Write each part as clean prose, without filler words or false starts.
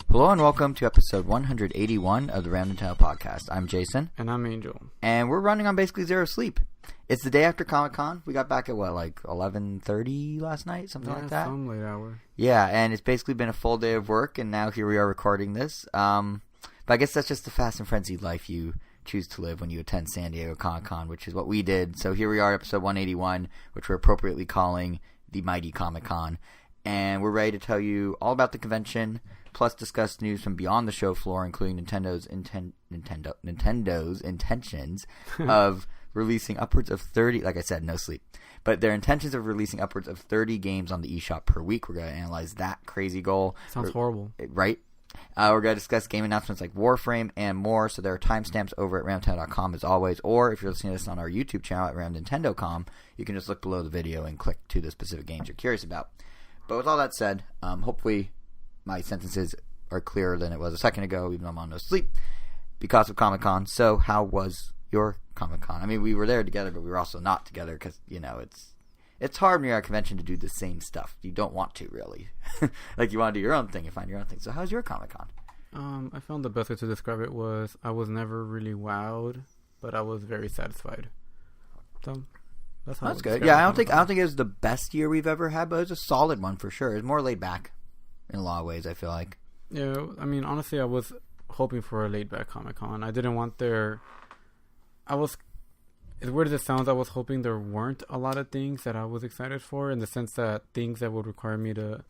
Hello and welcome to episode 181 of the Random Tale Podcast. I'm Jason. And I'm Angel. And we're running on basically zero sleep. It's the day after Comic-Con. We got back at, 11:30 last night? Something like that? Some late hour. Yeah, and it's basically been a full day of work, and now here we are recording this. But I guess that's just the fast and frenzied life you choose to live when you attend San Diego Comic-Con, which is what we did. So here we are, episode 181, which we're appropriately calling the Mighty Comic-Con. And we're ready to tell you all about the convention, plus discuss news from beyond the show floor, including Nintendo's intentions of releasing upwards of 30, like I said, no sleep, but their intentions of releasing upwards of 30 games on the eShop per week. We're going to analyze that crazy goal. Sounds horrible. Right? We're going to discuss game announcements like Warframe and more, so there are timestamps over at ramtown.com as always, or if you're listening to this on our YouTube channel at ramnintendo.com, you can just look below the video and click to the specific games you're curious about. But with all that said, hopefully my sentences are clearer than it was a second ago, even though I'm on no sleep, because of Comic-Con. So how was your Comic-Con? I mean, we were there together, but we were also not together because, it's hard when you're at a convention to do the same stuff. You don't want to, really. Like, you want to do your own thing and find your own thing. So how's your Comic-Con? I found the best way to describe it was I was never really wowed, but I was very satisfied. So that's good. Yeah, I don't think it was the best year we've ever had, but it was a solid one for sure. It was more laid back in a lot of ways, I feel like. Yeah, I mean, honestly, I was hoping for a laid back Comic-Con. I didn't want as weird as it sounds, I was hoping there weren't a lot of things that I was excited for, in the sense that things that would require me to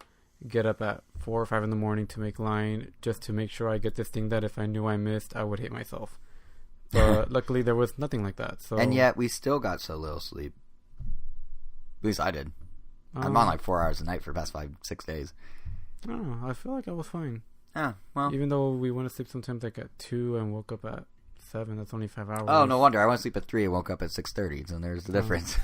get up at 4 or 5 in the morning to make line just to make sure I get this thing that if I knew I missed, I would hate myself. But luckily, there was nothing like that. So, and yet, we still got so little sleep. At least I did. I'm on 4 hours a night for the past 5-6 days. I don't know. I feel like I was fine. Yeah, well. Even though we went to sleep sometimes at 2 and woke up at 7, that's only 5 hours. Oh, no wonder. I went to sleep at 3 and woke up at 6:30, so there's the difference.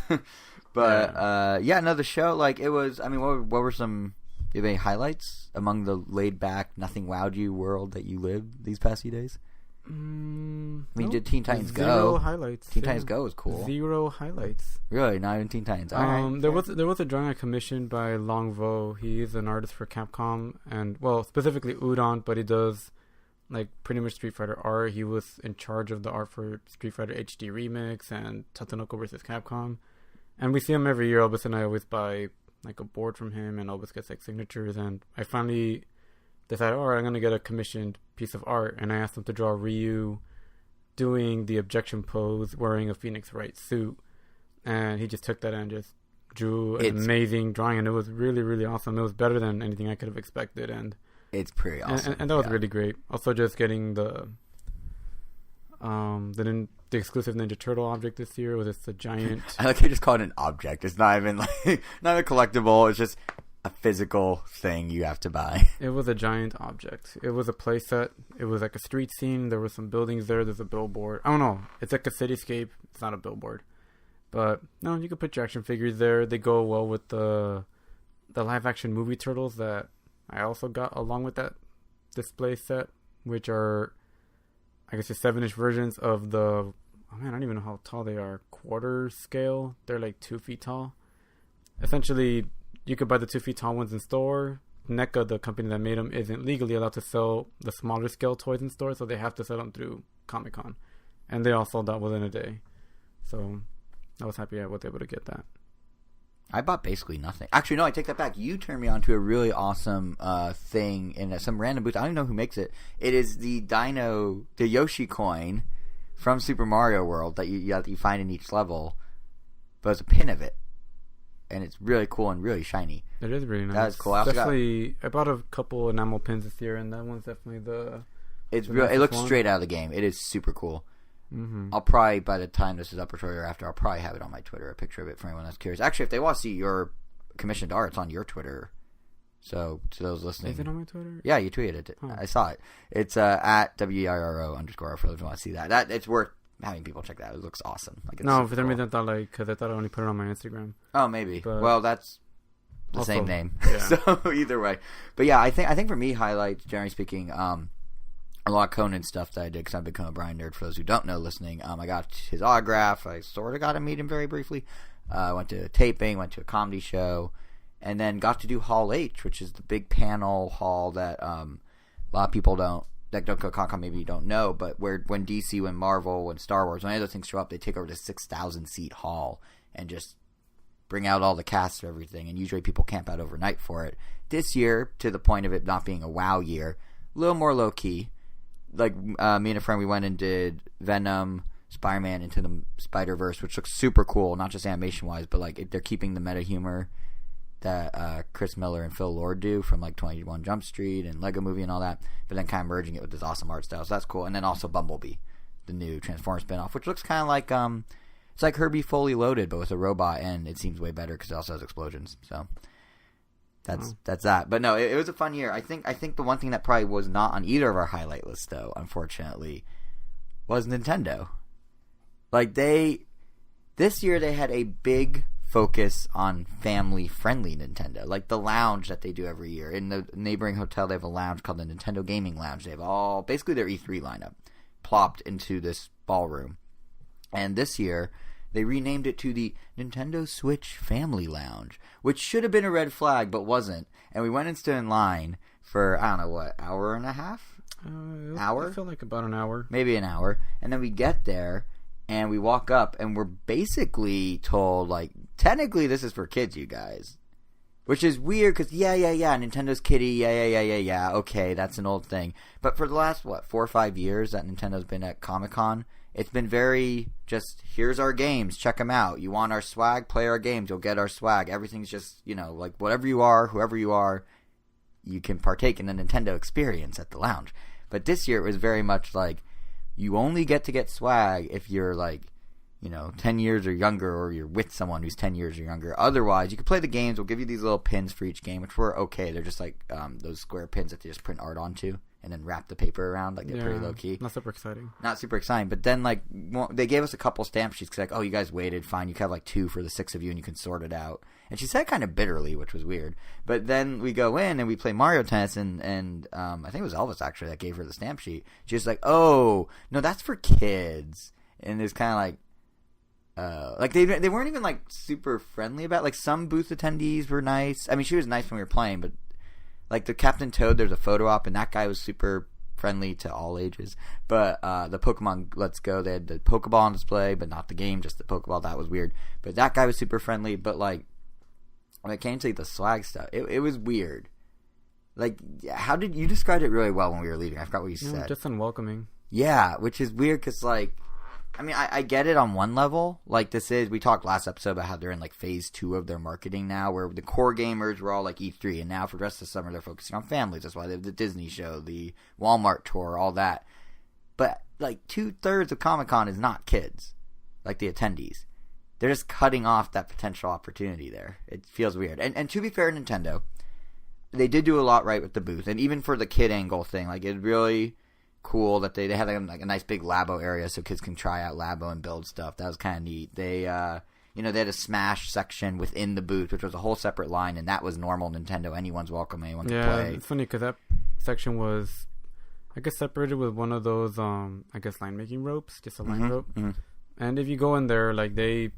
But, the show, it was, I mean, what were some, do you have any highlights among the laid-back, nothing wowed you world that you lived these past few days? Did Teen Titans Go? Zero highlights. Teen Titans Go was cool. 0 highlights. Really? Not even Teen Titans? All right. There was a drawing I commissioned by Long Vo. He is an artist for Capcom, and, specifically Udon, but he does pretty much Street Fighter art. He was in charge of the art for Street Fighter HD Remix and Tatsunoko vs. Capcom. And we see him every year. Elvis and I always buy a board from him and always get signatures. And I finally decided, all right, I'm going to get a commissioned piece of art. And I asked him to draw Ryu doing the objection pose wearing a Phoenix Wright suit. And he just took that and just drew an amazing drawing. And it was really, really awesome. It was better than anything I could have expected. And it's pretty awesome. And that was really great. Also, just getting the exclusive Ninja Turtle object this year was just a giant. I like you just call it an object. It's not even not a collectible. It's just a physical thing you have to buy. It was a giant object. It was a play set. It was like a street scene. There were some buildings there. There's a billboard. I don't know. It's like a cityscape. It's not a billboard. But no, you can put your action figures there. They go well with the live action movie turtles that I also got along with that display set, which are, I guess, the 7-inch versions of the, I don't even know how tall they are, quarter scale. They're 2 feet tall. Essentially, you could buy the 2 feet tall ones in store. NECA, the company that made them, isn't legally allowed to sell the smaller scale toys in store, so they have to sell them through Comic-Con. And they all sold out within a day. So I was happy I was able to get that. I bought basically nothing. Actually, no, I take that back. You turned me on to a really awesome thing in some random booth. I don't even know who makes it. It is the Yoshi coin from Super Mario World that you find in each level. But it's a pin of it. And it's really cool and really shiny. It is really nice. That is cool. I bought a couple enamel pins this year, and that one's definitely it looks straight out of the game. It is super cool. Mm-hmm. I'll probably, by the time this is up or after, I'll probably have it on my Twitter, a picture of it for anyone that's curious. Actually, if they want to see your commissioned art, it's on your Twitter. So, to those listening. Is it on my Twitter? Yeah, you tweeted it. I saw it. It's at WEIRO_R for those who want to see that. It's worth having people check that out. It looks awesome. No, for some reason I thought because I thought I only put it on my Instagram. Oh, maybe. But well, that's the same name. Yeah. So, either way. But yeah, I think for me, highlights, generally speaking, a lot of Conan stuff that I did because I've become a Brian nerd. For those who don't know listening, I got his autograph. I sort of got to meet him very briefly. Went to a taping, went to a comedy show, and then got to do Hall H, which is the big panel hall that a lot of people that don't go to Comic-Con maybe don't know, but when DC, when Marvel, when Star Wars, when any of those things show up, they take over the 6,000 seat hall and just bring out all the cast of everything, and usually people camp out overnight for it. This year, to the point of it not being a WoW year, a little more low key. Like me and a friend, we went and did Venom, Spider-Man Into the Spider-Verse, which looks super cool, not just animation wise, but like they're keeping the meta humor that Chris Miller and Phil Lord do from like 21 Jump Street and Lego Movie and all that, but then kind of merging it with this awesome art style. So that's cool. And then also Bumblebee, the new Transformers spinoff, which looks kind of like it's like Kirby Fully Loaded, but with a robot, and it seems way better because it also has explosions. So that's that. But no, it was a fun year. I think the one thing that probably was not on either of our highlight lists, though, unfortunately, was Nintendo. Like this year they had a big focus on family-friendly Nintendo. Like the lounge that they do every year. In the neighboring hotel, they have a lounge called the Nintendo Gaming Lounge. They have basically their E3 lineup plopped into this ballroom. And this year, they renamed it to the Nintendo Switch Family Lounge, which should have been a red flag, but wasn't. And we went and stood in line for, I don't know what, hour and a half? Hour? I feel like about an hour. Maybe an hour. And then we get there, and we walk up, and we're basically told, like, technically this is for kids, you guys. Which is weird, because yeah, Nintendo's kiddie, yeah, okay, that's an old thing. But for the last, 4 or 5 years that Nintendo's been at Comic-Con, it's been very just, here's our games, check them out. You want our swag, play our games, you'll get our swag. Everything's just, like whatever you are, whoever you are, you can partake in the Nintendo experience at the lounge. But this year it was very much like, you only get to get swag if you're like, 10 years or younger, or you're with someone who's 10 years or younger. Otherwise, you can play the games. We'll give you these little pins for each game, which were okay. They're just like those square pins that they just print art onto and then wrap the paper around. Like, they're pretty low-key. Not super exciting. Not super exciting. But then, like, they gave us a couple stamp sheets. Like, oh, you guys waited. Fine. You can have, like, 2 for the 6 of you, and you can sort it out. And she said kind of bitterly, which was weird. But then we go in, and we play Mario Tennis, and I think it was Elvis, actually, that gave her the stamp sheet. She was like, oh, no, that's for kids. And it's kind of like they weren't even like super friendly about it. Like some booth attendees were nice. I mean, she was nice when we were playing, but like the Captain Toad, there's a photo op, and that guy was super friendly to all ages. But the Pokemon Let's Go, they had the Pokeball on display, but not the game, just the Pokeball. That was weird. But that guy was super friendly. But like when it came to like, the swag stuff, it was weird. Like, how did you describe it really well when we were leaving? I forgot what you said. Just unwelcoming. Yeah, which is weird because like. I mean, I get it on one level. Like, we talked last episode about how they're in, like, phase 2 of their marketing now, where the core gamers were all, like, E3, and now for the rest of the summer, they're focusing on families. That's why they have the Disney show, the Walmart tour, all that. But, like, 2/3 of Comic-Con is not kids, like the attendees. They're just cutting off that potential opportunity there. It feels weird. And to be fair, Nintendo, they did do a lot right with the booth, and even for the kid angle thing, like, it really... cool that they had like a nice big Labo area so kids can try out Labo and build stuff. That was kind of neat. They they had a Smash section within the booth, which was a whole separate line, and that was normal Nintendo. Anyone's welcome, anyone can play. Yeah, it's funny because that section was, I guess, separated with one of those line making ropes, just a line rope. Mm-hmm. And if you go in there, like they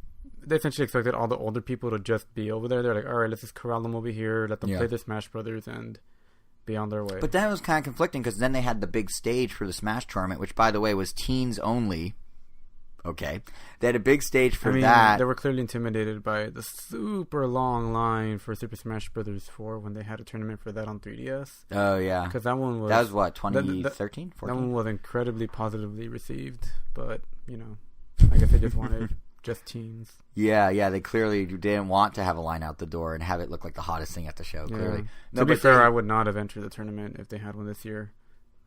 essentially expected all the older people to just be over there. They're like, all right, let's just corral them over here, let them play the Smash Brothers, and be on their way. But then it was kind of conflicting because then they had the big stage for the Smash tournament, which, by the way, was teens only. Okay. They had a big stage for that. They were clearly intimidated by the super long line for Super Smash Brothers 4 when they had a tournament for that on 3DS. Oh, yeah. Because that one was... That was what, 2013? 14? That one was incredibly positively received, but, I guess they just wanted... just teens. Yeah, they clearly didn't want to have a line out the door and have it look like the hottest thing at the show, clearly. No, to be fair, I would not have entered the tournament if they had one this year.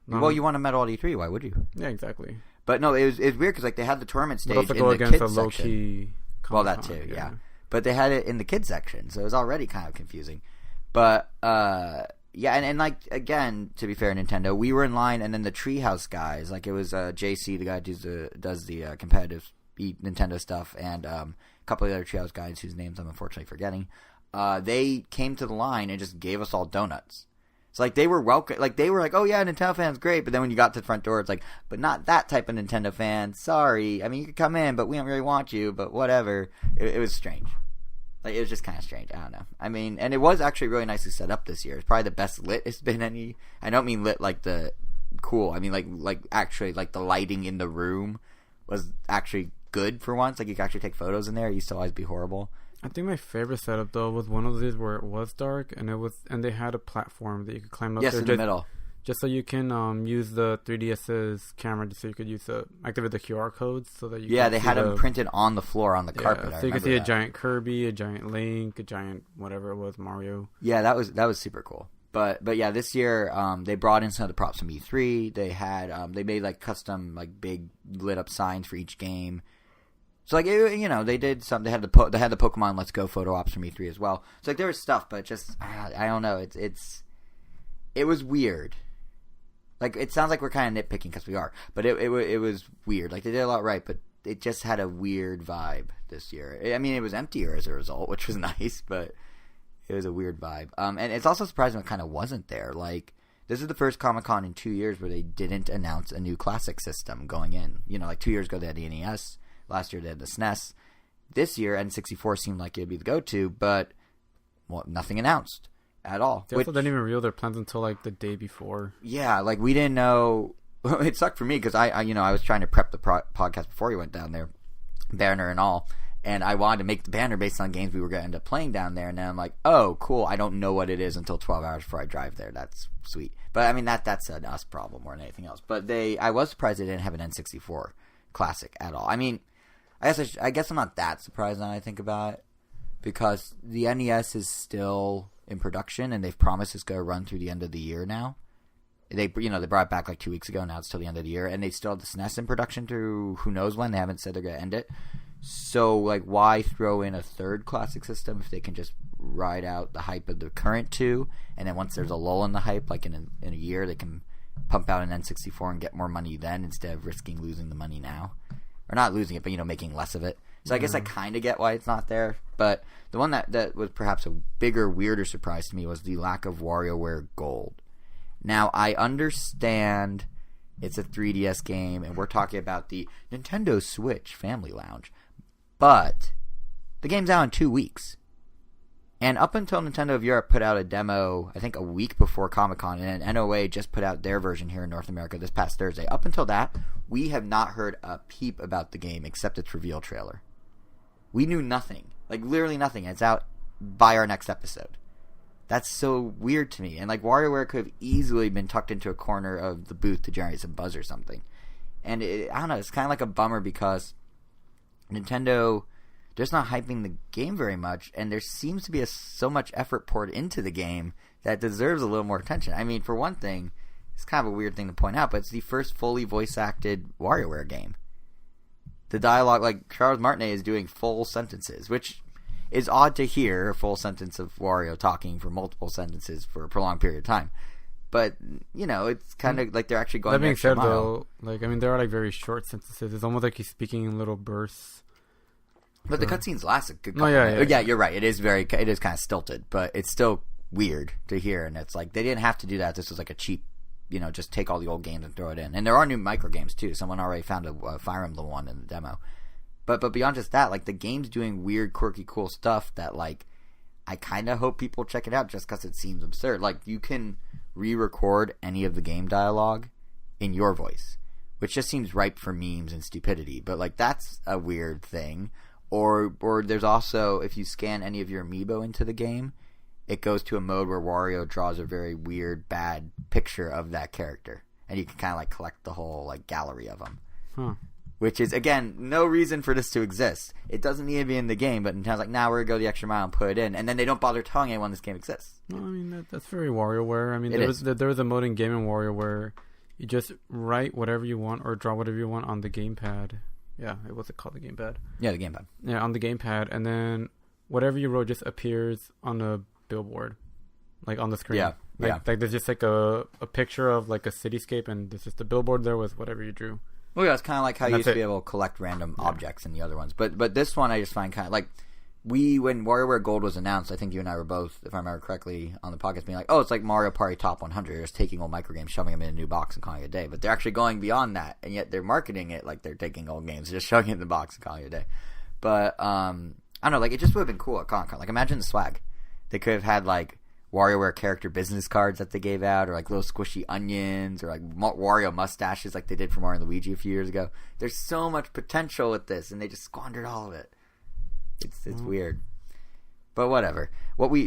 Well, you won a medal at E3, why would you? Yeah, exactly. But no, it was weird because like they had the tournament stage also in go the against kids a low-key section. Well, that too, yeah. But they had it in the kids section, so it was already kind of confusing. But, and like, again, to be fair, Nintendo, we were in line, and then the Treehouse guys, like it was JC, the guy who does the competitive Nintendo stuff, and a couple of other Treehouse guys whose names I'm unfortunately forgetting, they came to the line and just gave us all donuts. So like they were welcome, like they were like, oh yeah, Nintendo fans, great. But then when you got to the front door, it's like, but not that type of Nintendo fan. Sorry, I mean you could come in, but we don't really want you. But whatever. It was strange. Like, it was just kind of strange. I don't know. I mean, and it was actually really nicely set up this year. It's probably the best lit it's been any. I don't mean lit like the cool. I mean like actually like the lighting in the room was actually good for once. Like, you could actually take photos in there. It used to always be horrible. I think my favorite setup though was one of these where it was dark and they had a platform that you could climb up. Yes, there in the middle. Just so you can use the 3DS's camera, just so you could activate the QR codes so that you. Yeah, they had them printed on the floor on the carpet. So you could see a giant Kirby, a giant Link, a giant whatever it was, Mario. Yeah, that was super cool. But yeah, this year they brought in some of the props from E3. They had they made like custom like big lit up signs for each game. So like they did some. They had the Pokemon Let's Go photo ops from E3 as well. So like there was stuff, but just I don't know. It was weird. Like, it sounds like we're kind of nitpicking because we are, but it was weird. Like, they did a lot right, but it just had a weird vibe this year. I mean, it was emptier as a result, which was nice, but it was a weird vibe. And it's also surprising it kind of wasn't there. Like, this is the first Comic-Con in 2 years where they didn't announce a new classic system going in. You know, like 2 years ago they had the NES. Last year they had the SNES. This year, N64 seemed like it would be the go-to, but, well, nothing announced at all. They also didn't even reveal their plans until like the day before. Yeah, like we didn't know. It sucked for me because I was trying to prep the podcast before we went down there, banner and all, and I wanted to make the banner based on games we were going to end up playing down there. And then I'm like, oh, cool. I don't know what it is until 12 hours before I drive there. That's sweet. But I mean that's an us problem more than anything else. But I was surprised they didn't have an N64 classic at all. I mean, I guess I'm not that surprised now I think about it because the NES is still in production, and they've promised it's going to run through the end of the year now. They brought it back like 2 weeks ago. Now it's till the end of the year, and they still have the SNES in production through who knows when. They haven't said they're going to end it. So, like, why throw in a third classic system if they can just ride out the hype of the current two, and then once there's a lull in the hype, like in a year, they can pump out an N64 and get more money then instead of risking losing the money now, or not losing it, but making less of it. So I guess I kind of get why it's not there, but the one that was perhaps a bigger, weirder surprise to me was the lack of WarioWare Gold. Now, I understand it's a 3DS game, and we're talking about the Nintendo Switch Family Lounge, but the game's out in 2 weeks. And up until Nintendo of Europe put out a demo, I think a week before Comic-Con, and NOA just put out their version here in North America this past Thursday. Up until that, we have not heard a peep about the game except its reveal trailer. We knew nothing. Like, literally nothing. It's out by our next episode. That's so weird to me. And, like, WarioWare could have easily been tucked into a corner of the booth to generate some buzz or something. And, I don't know, it's kind of like a bummer because Nintendo, they're just not hyping the game very much, and there seems to be so much effort poured into the game that deserves a little more attention. I mean, for one thing, it's kind of a weird thing to point out, but it's the first fully voice-acted WarioWare game. The dialogue, like, Charles Martinet is doing full sentences, which is odd to hear, a full sentence of Wario talking for multiple sentences for a prolonged period of time. But, it's kind of like they're actually going that being said, mile. though, like, I mean, there are, like, very short sentences. It's almost like he's speaking in little bursts. But the cutscenes last a good couple minutes. Yeah, you're right. It is kind of stilted, but it's still weird to hear. And it's like, they didn't have to do that. This was like a cheap, just take all the old games and throw it in. And there are new micro games too. Someone already found a Fire Emblem one in the demo. But beyond just that, like, the game's doing weird, quirky, cool stuff that, like, I kind of hope people check it out just because it seems absurd. Like, you can re-record any of the game dialogue in your voice, which just seems ripe for memes and stupidity. But, like, that's a weird thing. Or there's also, if you scan any of your amiibo into the game, it goes to a mode where Wario draws a very weird, bad picture of that character. And you can kind of, like, collect the whole, like, gallery of them. Huh. Which is, again, no reason for this to exist. It doesn't need to be in the game, but Nintendo's like, we're going to go the extra mile and put it in. And then they don't bother telling anyone this game exists. No, I mean, that's very WarioWare. I mean, there was a mode in Game & Wario where you just write whatever you want or draw whatever you want on the gamepad. Yeah, what's it called? The gamepad? Yeah, the gamepad. Yeah, on the gamepad. And then whatever you wrote just appears on a billboard. Like, on the screen. Yeah, like there's just, like, a picture of, like, a cityscape, and there's just a billboard there with whatever you drew. Well, yeah, it's kind of like how you used to be able to collect random objects in the other ones. But this one I just find kind of, like, when WarioWare Gold was announced, I think you and I were both, if I remember correctly, on the podcast being like, oh, it's like Mario Party Top 100. You're just taking old microgames, shoving them in a new box and calling it a day. But they're actually going beyond that, and yet they're marketing it like they're taking old games, just shoving it in the box and calling it a day. But I don't know, like, it just would have been cool at Con. Like, imagine the swag. They could have had, like, WarioWare character business cards that they gave out, or, like, little squishy onions, or, like, Wario mustaches like they did for Mario and Luigi a few years ago. There's so much potential with this, and they just squandered all of it. It's weird. But whatever.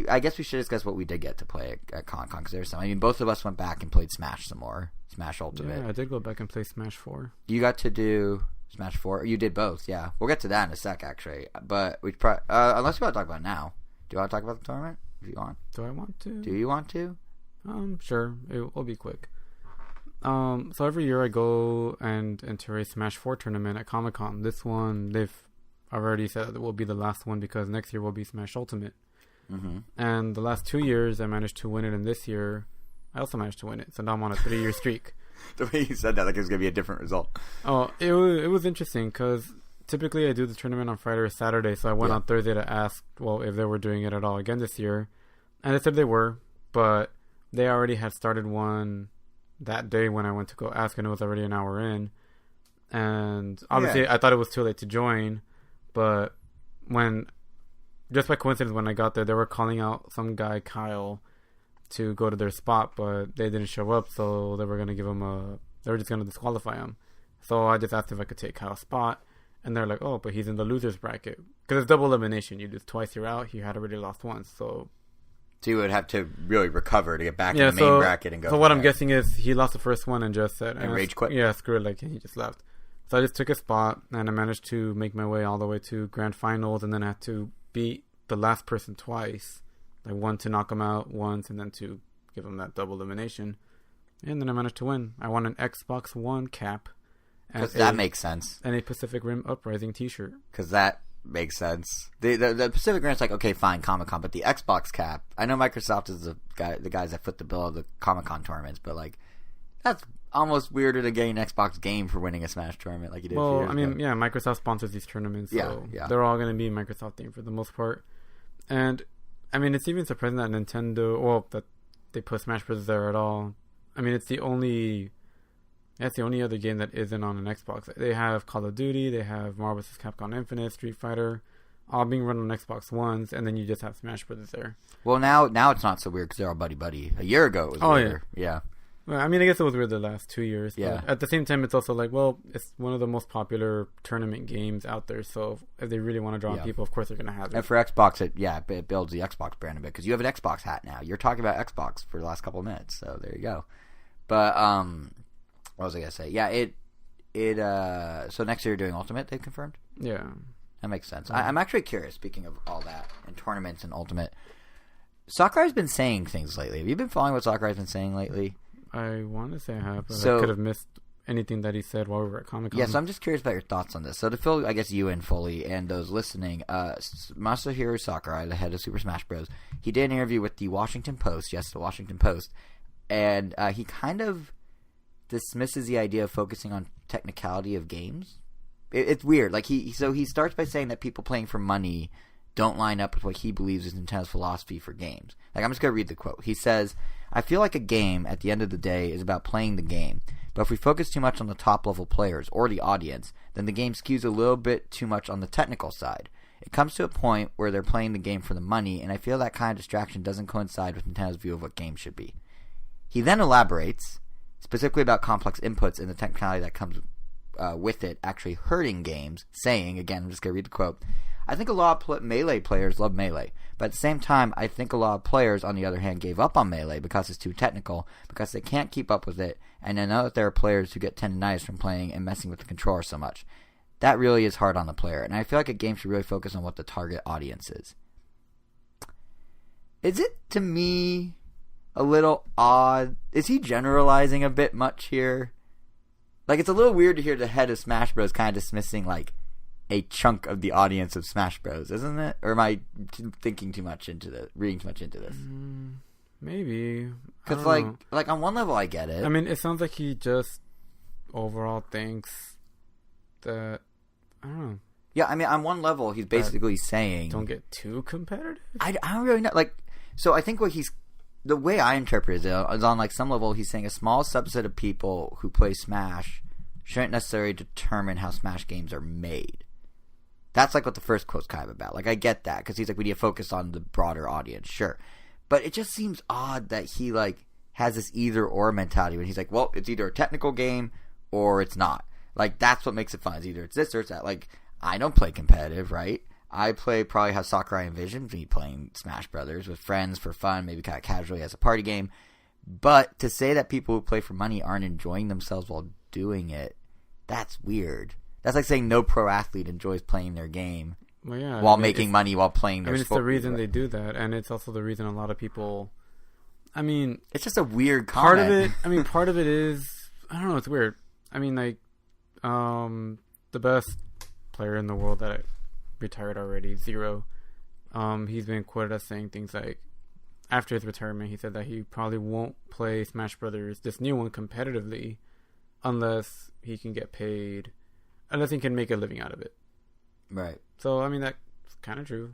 I guess we should discuss what we did get to play at Con, because there's some. I mean, both of us went back and played Smash some more. Smash Ultimate. Yeah, I did go back and play Smash 4. You got to do Smash 4? You did both, yeah. We'll get to that in a sec, actually. But unless you want to talk about it now. Do you want to talk about the tournament? If you want. Do I want to? Do you want to? Sure. It'll be quick. So every year I go and enter a Smash 4 tournament at Comic-Con. This one, they've already said that it will be the last one because next year will be Smash Ultimate. Mm-hmm. And the last 2 years I managed to win it, and this year I also managed to win it. So now I'm on a 3-year streak. The way you said that, like it was going to be a different result. Oh, it was interesting because typically I do the tournament on Friday or Saturday, so I went on Thursday to ask, if they were doing it at all again this year. And they said they were, but they already had started one that day when I went to go ask, and it was already an hour in. And obviously I thought it was too late to join, but just by coincidence, when I got there, they were calling out some guy, Kyle, to go to their spot, but they didn't show up, so they were going to give him they were just going to disqualify him. So I just asked if I could take Kyle's spot, and they're like, oh, but he's in the loser's bracket. Because it's double elimination. You lose twice, you're out. He had already lost once, so you would have to really recover to get back in the main bracket and go. So what I'm guessing is he lost the first one and just said... And rage quit? Yeah, screw it, he just left. So I just took his spot, and I managed to make my way all the way to grand finals, and then I had to beat the last person twice. Like, one to knock him out once, and then to give him that double elimination. And then I managed to win. I won an Xbox One cap. Because that makes sense. And a Pacific Rim Uprising t-shirt. Because that makes sense. The Pacific Rim's like, okay, fine, Comic-Con, but the Xbox cap, I know Microsoft is the guys that foot the bill of the Comic-Con tournaments, but, like, that's almost weirder than getting an Xbox game for winning a Smash tournament like you did. Well, I mean, Microsoft sponsors these tournaments, so they're all going to be Microsoft themed for the most part. And I mean, it's even surprising that Nintendo, that they put Smash Bros. There at all. I mean, that's the only other game that isn't on an Xbox. They have Call of Duty, they have Marvel vs. Capcom Infinite, Street Fighter, all being run on Xbox Ones, and then you just have Smash Bros. There. Well, now it's not so weird because they're all buddy-buddy. A year ago it was weirder. Yeah. Well, I mean, I guess it was weird the last 2 years. Yeah. But at the same time, it's also like, it's one of the most popular tournament games out there. So if they really want to draw people, of course they're going to have it. And for Xbox, it builds the Xbox brand a bit because you have an Xbox hat now. You're talking about Xbox for the last couple of minutes, so there you go. But what was I going to say? Yeah, so next year you're doing Ultimate, they've confirmed? Yeah. That makes sense. I'm actually curious, speaking of all that, and tournaments and Ultimate. Sakurai's been saying things lately. Have you been following what Sakurai's been saying lately? I want to say I have, but I could have missed anything that he said while we were at Comic-Con. Yeah, so I'm just curious about your thoughts on this. So to fill, I guess, you in fully and those listening, Masahiro Sakurai, the head of Super Smash Bros., he did an interview with the Washington Post, the Washington Post, and he kind of dismisses the idea of focusing on technicality of games. It's weird. Like he starts by saying that people playing for money don't line up with what he believes is Nintendo's philosophy for games. Like, I'm just going to read the quote. He says, I feel like a game, at the end of the day, is about playing the game. But if we focus too much on the top-level players or the audience, then the game skews a little bit too much on the technical side. It comes to a point where they're playing the game for the money, and I feel that kind of distraction doesn't coincide with Nintendo's view of what games should be. He then elaborates, specifically about complex inputs and the technicality that comes with it actually hurting games, saying, again, I'm just going to read the quote, I think a lot of Melee players love Melee, but at the same time, I think a lot of players, on the other hand, gave up on Melee because it's too technical, because they can't keep up with it, and I know that there are players who get tendinitis from playing and messing with the controller so much. That really is hard on the player, and I feel like a game should really focus on what the target audience is. Is it, to me, a little odd? Is he generalizing a bit much here? Like, it's a little weird to hear the head of Smash Bros. Kind of dismissing, like, a chunk of the audience of Smash Bros, isn't it? Or am I thinking too much into this, reading too much into this? Maybe. Because, like on one level, I get it. I mean, it sounds like he just overall thinks that, I don't know. Yeah, I mean, on one level, he's basically saying... Don't get too competitive? I don't really know. Like, so I think what he's... The way I interpret it is on, like, some level, he's saying a small subset of people who play Smash shouldn't necessarily determine how Smash games are made. That's like what the first quote's kind of about. Like, I get that because he's like, we need to focus on the broader audience, sure. But it just seems odd that he like has this either or mentality when he's like, well, it's either a technical game or it's not. Like, that's what makes it fun. It's either it's this or it's that. Like, I don't play competitive, right? I play probably how Sakurai envisioned me playing Smash Brothers with friends for fun, maybe kind of casually as a party game. But to say that people who play for money aren't enjoying themselves while doing it, that's weird. That's like saying no pro athlete enjoys playing their game while making money while playing their sport. It's the reason they do that, and it's also the reason a lot of people... I mean... It's just a weird comment. Part of it is... I don't know, it's weird. I mean, like, the best player in the world that retired already, Zero, he's been quoted as saying things like, after his retirement, he said that he probably won't play Smash Brothers, this new one, competitively, unless he can get paid... Unless he can make a living out of it. Right. So, I mean, that's kind of true.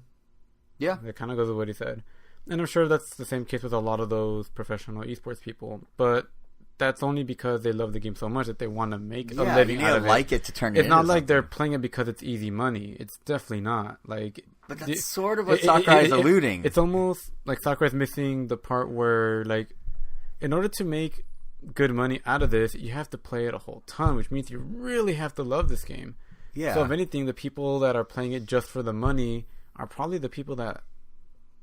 Yeah. That kind of goes with what he said. And I'm sure that's the same case with a lot of those professional esports people. But that's only because they love the game so much that they want to make a living out of it. Like it to turn it It's not like something. they're playing it because it's easy money. It's definitely not. Like, but that's sort of what Sakurai is alluding. It's almost like Sakurai's missing the part where, like, in order to make good money out of this, you have to play it a whole ton, which means you really have to love this game. Yeah. So if anything, the people that are playing it just for the money are probably the people that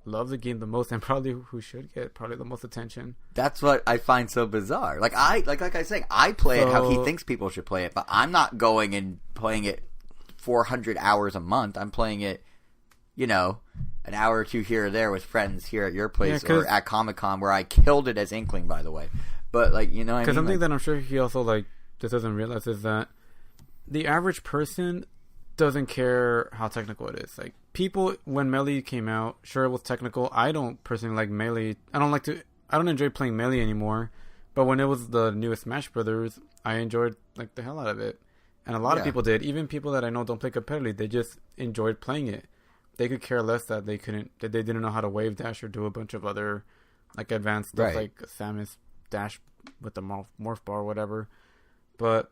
love the game the most and probably who should get probably the most attention. That's what I find so bizarre. Like I was saying, I play it how he thinks people should play it, but I'm not going and playing it 400 hours a month. I'm playing it, you know, an hour or two here or there with friends here at your place or at Comic-Con, where I killed it as Inkling, by the way. But, like, you know what I mean? Because something like, that I'm sure he also, like, just doesn't realize is that the average person doesn't care how technical it is. Like, people, when Melee came out, sure, it was technical. I don't personally like Melee. I don't enjoy playing Melee anymore. But when it was the newest Smash Brothers, I enjoyed, like, the hell out of it. And a lot of people did. Even people that I know don't play competitively, they just enjoyed playing it. They could care less that they didn't know how to wave dash or do a bunch of other, like, advanced stuff, like Samus dash with the morph bar or whatever. But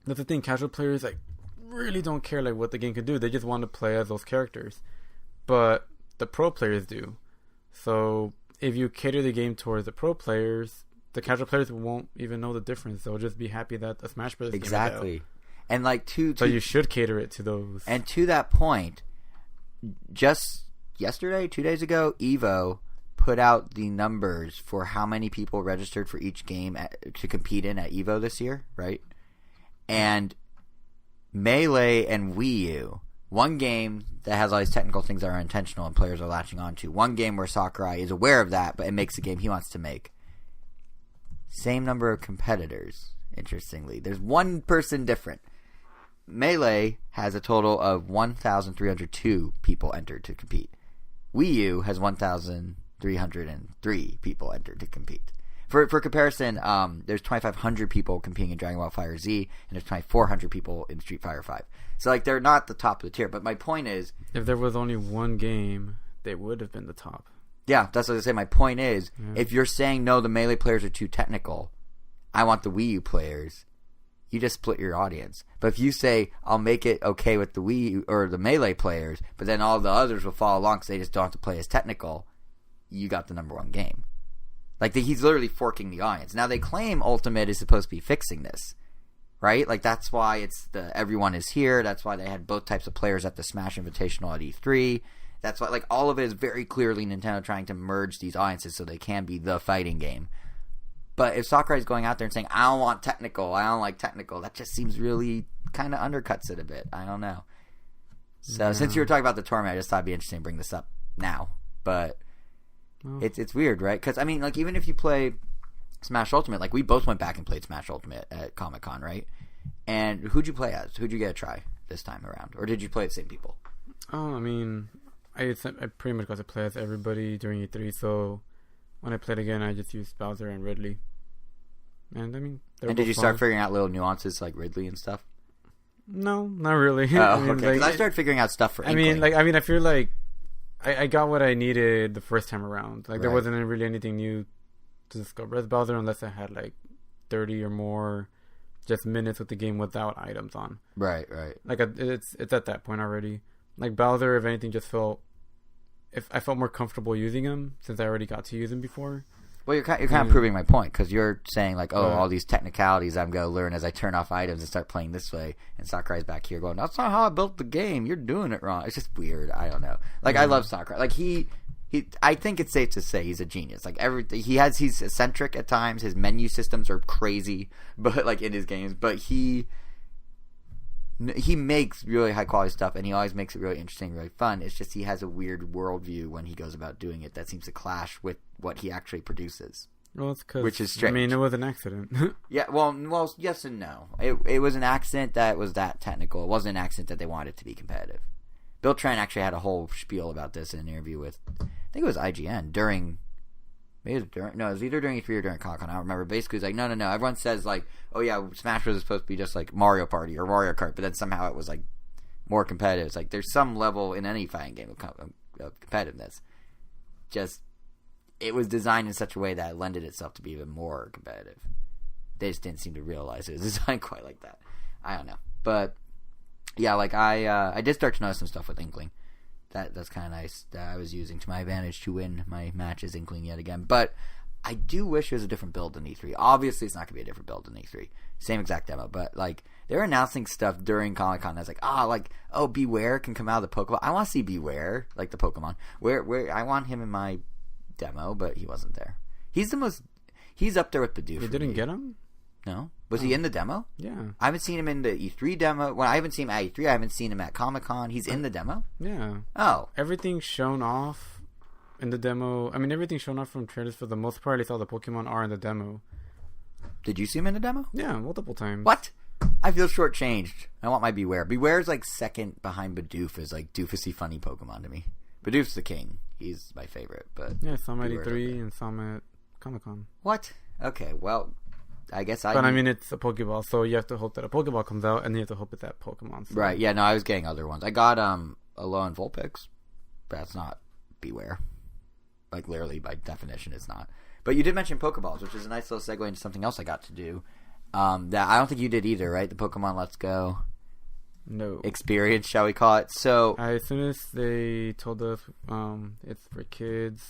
that's the thing, casual players like really don't care like what the game can do. They just want to play as those characters. But the pro players do. So if you cater the game towards the pro players, the casual players won't even know the difference. They'll just be happy that the Smash Brothers game is out. And like so you should cater it to those. And to that point, just yesterday, 2 days ago, Evo put out the numbers for how many people registered for each game to compete in at Evo this year, right? And Melee and Wii U, one game that has all these technical things that are intentional and players are latching onto, one game where Sakurai is aware of that, but it makes the game he wants to make. Same number of competitors, interestingly. There's one person different. Melee has a total of 1,302 people entered to compete. Wii U has 1,303 people entered to compete. For comparison, there's 2,500 people competing in Dragon Ball FireZ, and there's 2,400 people in Street Fighter V. So, like, they're not the top of the tier. But my point is, if there was only one game, they would have been the top. Yeah, that's what I was saying. My point is, if you're saying, no, the Melee players are too technical, I want the Wii U players, you just split your audience. But if you say, I'll make it okay with the Wii U, or the Melee players, but then all the others will follow along because they just don't have to play as technical, you got the number one game. Like, he's literally forking the audience. Now, they claim Ultimate is supposed to be fixing this, right? Like, that's why it's everyone is here. That's why they had both types of players at the Smash Invitational at E3. That's why, like, all of it is very clearly Nintendo trying to merge these audiences so they can be the fighting game. But if Sakurai's going out there and saying, I don't want technical, I don't like technical, that just seems really kind of undercuts it a bit. I don't know. So, since you were talking about the tournament, I just thought it'd be interesting to bring this up now. But it's weird, right? Because, I mean, like, even if you play Smash Ultimate, like, we both went back and played Smash Ultimate at Comic-Con, right? And who'd you play as? Who'd you get to try this time around? Or did you play the same people? Oh, I mean, I pretty much got to play as everybody during E3, so when I played again, I just used Bowser and Ridley. And, I mean, and did you start figuring out little nuances like Ridley and stuff? No, not really. Oh, I mean, okay. Because I started figuring out stuff for Inkling. I feel like I got what I needed the first time around. Like, there wasn't really anything new to discover as Bowser unless I had, like, 30 or more just minutes with the game without items on. Right. Like it's at that point already. Like Bowser, if anything, just felt I felt more comfortable using him since I already got to use him before. Well, you're kind of proving my point because you're saying like, oh, all these technicalities I'm going to learn as I turn off items and start playing this way, and Sakurai's back here going, that's not how I built the game. You're doing it wrong. It's just weird. I don't know. Like I love Sakurai. Like he. I think it's safe to say he's a genius. Like he's eccentric at times. His menu systems are crazy, but like in his games, but he makes really high quality stuff, and he always makes it really interesting, really fun. It's just he has a weird worldview when he goes about doing it that seems to clash with what he actually produces. Well, it's because, which is strange. I mean, it was an accident. Yeah, well, yes and no. It was an accident that was that technical. It wasn't an accident that they wanted it to be competitive. Bill Trent actually had a whole spiel about this in an interview with, I think it was IGN it was either during E3 or during Comic-Con. I don't remember. Basically, it's like, no. Everyone says, like, oh, yeah, Smash Bros. Is supposed to be just like Mario Party or Mario Kart, but then somehow it was, like, more competitive. It's like, there's some level in any fighting game of competitiveness. Just, it was designed in such a way that it lended itself to be even more competitive. They just didn't seem to realize it was designed quite like that. I don't know. But, yeah, like, I did start to notice some stuff with Inkling. That's kind of nice that I was using to my advantage to win my matches, Inkling yet again. But I do wish it was a different build than E3. Obviously, it's not going to be a different build than E3. Same exact demo. But, like, they're announcing stuff during Comic-Con that's like, Beware can come out of the Pokemon. I want to see Beware, like the Pokemon. Where I want him in my demo, but he wasn't there. He's up there with Bidoof. You didn't get him? No. Was he in the demo? Yeah. I haven't seen him in the E3 demo. Well, I haven't seen him at E3. I haven't seen him at Comic-Con. He's in the demo? Yeah. Oh. Everything's shown off in the demo. I mean, everything's shown off from trailers for the most part. At least all the Pokemon are in the demo. Did you see him in the demo? Yeah, multiple times. What? I feel shortchanged. I want my Beware. Beware's like second behind Bidoof as like doofusy funny Pokemon to me. Bidoof's the king. He's my favorite. But yeah, some at E3 and some at Comic-Con. What? Okay, well... I guess But I mean, it's a Pokeball, so you have to hope that a Pokeball comes out, and you have to hope it's that Pokemon. So. Right, yeah, no, I was getting other ones. I got Alolan Vulpix. That's not Beware. Like, literally, by definition, it's not. But you did mention Pokeballs, which is a nice little segue into something else I got to do. That I don't think you did either, right? The Pokemon Let's Go experience, shall we call it. So as soon as they told us it's for kids...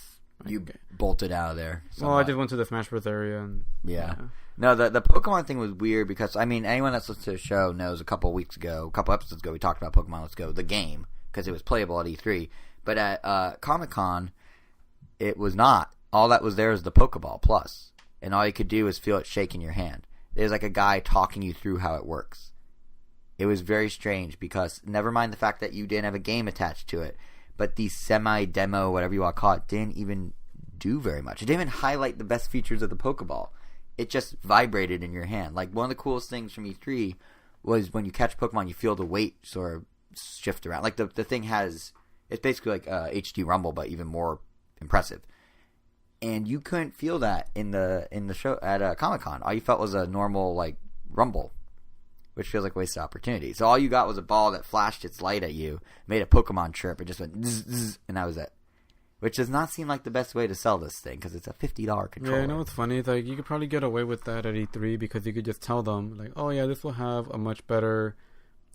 You bolted out of there. Well, I just went to the Smash Bros. Area. And yeah. No, the Pokemon thing was weird because, I mean, anyone that's listened to the show knows a couple episodes ago, we talked about Pokemon Let's Go, the game, because it was playable at E3. But at Comic-Con, it was not. All that was there was the Pokeball Plus. And all you could do was feel it shake in your hand. There's like a guy talking you through how it works. It was very strange because, never mind the fact that you didn't have a game attached to it, but the semi-demo, whatever you want to call it, didn't even do very much. It didn't even highlight the best features of the Pokeball. It just vibrated in your hand. Like, one of the coolest things from E3 was when you catch Pokemon, you feel the weight sort of shift around. Like, the thing has... It's basically like HD Rumble, but even more impressive. And you couldn't feel that in the show at Comic-Con. All you felt was a normal, like, Rumble, which feels like a wasted opportunity. So all you got was a ball that flashed its light at you, made a Pokemon chirp, and just went zzz, zzz, and that was it. Which does not seem like the best way to sell this thing, because it's a $50 controller. Yeah, you know what's funny? It's like, you could probably get away with that at E3, because you could just tell them, like, oh yeah, this will have a much better...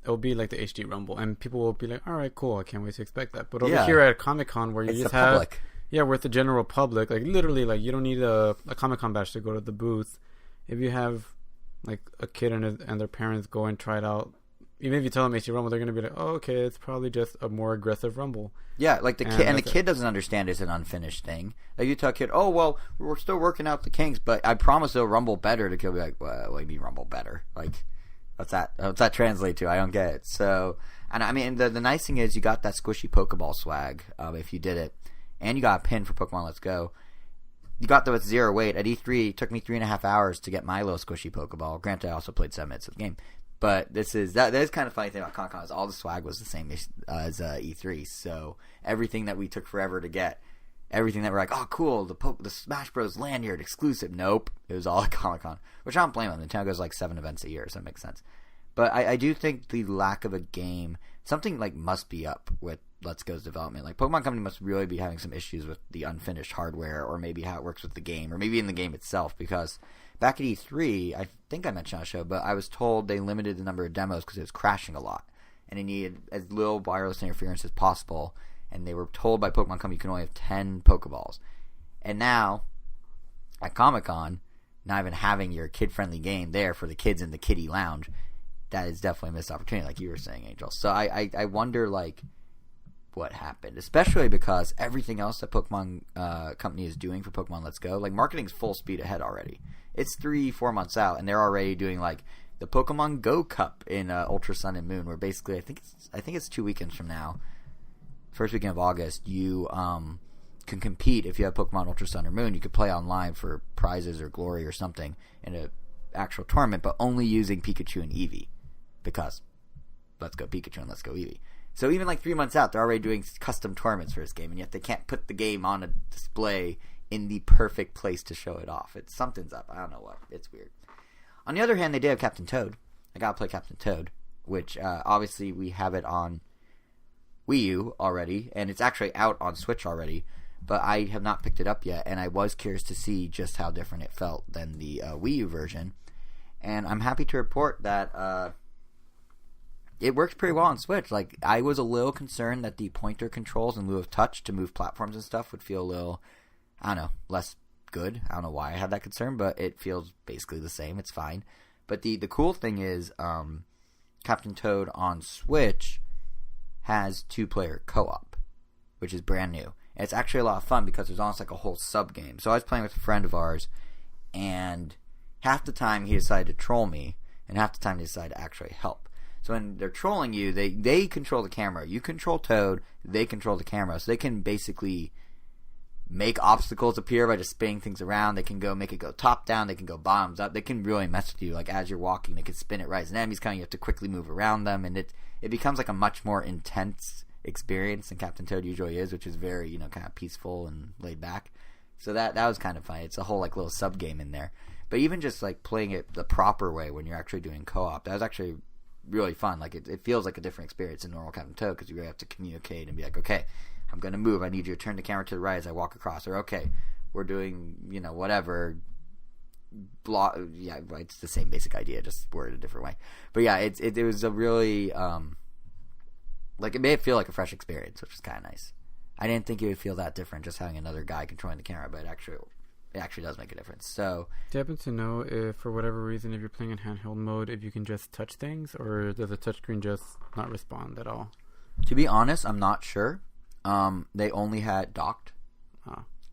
It'll be like the HD Rumble, and people will be like, alright, cool, I can't wait to expect that. But over here at Comic-Con, where you it's just the have... public. Yeah, with the general public, like, literally, like, you don't need a Comic-Con badge to go to the booth. If you have... like a kid and their parents go and try it out. Even if you tell them HD Rumble, they're going to be like, oh, okay, it's probably just a more aggressive Rumble. Yeah, like the kid doesn't understand it's an unfinished thing. Like, you tell a kid, oh, well, we're still working out the kinks, but I promise they'll Rumble better. The kid will be like, well, what do you mean Rumble better? Like, what's that translate to? I don't get it. So, and I mean, the nice thing is you got that squishy Pokeball swag if you did it, and you got a pin for Pokemon Let's Go. You got the zero weight. At E3, it took me 3.5 hours to get my little squishy Pokeball. Granted, I also played 7 minutes of the game. But that is kind of funny thing about Comic-Con is all the swag was the same as E3. So everything that we took forever to get, everything that we're like, oh, cool, the Smash Bros. Lanyard exclusive. Nope. It was all at Comic-Con. Which I don't blame them. Nintendo goes like 7 events a year, so that makes sense. But I do think the lack of a game, something like must be up with Let's Go's development. Like, Pokemon Company must really be having some issues with the unfinished hardware, or maybe how it works with the game, or maybe in the game itself, because back at E3, I think I mentioned on the show, but I was told they limited the number of demos because it was crashing a lot, and it needed as little wireless interference as possible, and they were told by Pokemon Company you can only have 10 Pokeballs. And now, at Comic-Con, not even having your kid-friendly game there for the kids in the kiddie lounge, that is definitely a missed opportunity, like you were saying, Angel. So I wonder, like, what happened, especially because everything else that Pokemon Company is doing for Pokemon Let's Go, like, marketing's full speed ahead already. It's 3-4 months out, and they're already doing, like, the Pokemon Go Cup in Ultra Sun and Moon, where basically I think it's 2 weekends from now, first weekend of August, you can compete if you have Pokemon Ultra Sun or Moon. You could play online for prizes or glory or something in an actual tournament, but only using Pikachu and Eevee, because Let's Go Pikachu and Let's Go Eevee. So even like 3 months out, they're already doing custom tournaments for this game, and yet they can't put the game on a display in the perfect place to show it off. Something's up. I don't know what. It's weird. On the other hand, they did have Captain Toad. I gotta play Captain Toad, which obviously we have it on Wii U already, and it's actually out on Switch already, but I have not picked it up yet, and I was curious to see just how different it felt than the Wii U version. And I'm happy to report that it works pretty well on Switch. Like, I was a little concerned that the pointer controls in lieu of touch to move platforms and stuff would feel a little, I don't know, less good. I don't know why I had that concern, but it feels basically the same. It's fine. But the cool thing is Captain Toad on Switch has 2-player co-op, which is brand new. And it's actually a lot of fun because there's almost like a whole sub-game. So I was playing with a friend of ours, and half the time he decided to troll me, and half the time he decided to actually help. So when they're trolling you, they control the camera. You control Toad, they control the camera. So they can basically make obstacles appear by just spinning things around. They can make it go top down. They can go bottoms up. They can really mess with you. Like, as you're walking, they can spin it right as an enemy's coming. You have to quickly move around them, and it becomes like a much more intense experience than Captain Toad usually is, which is very, kind of peaceful and laid back. So that was kind of fun. It's a whole like little sub game in there. But even just like playing it the proper way when you're actually doing co-op, that was actually really fun. Like, it feels like a different experience than normal Captain Toad, because you really have to communicate and be like, okay, I'm going to move. I need you to turn the camera to the right as I walk across. Or, okay, we're doing, whatever. Yeah, it's the same basic idea, just worded a different way. But yeah, it was a really, it made it feel like a fresh experience, which is kind of nice. I didn't think it would feel that different just having another guy controlling the camera, but it actually does make a difference. So, do you happen to know if, for whatever reason, if you're playing in handheld mode, if you can just touch things, or does the touchscreen just not respond at all? To be honest, I'm not sure. They only had docked.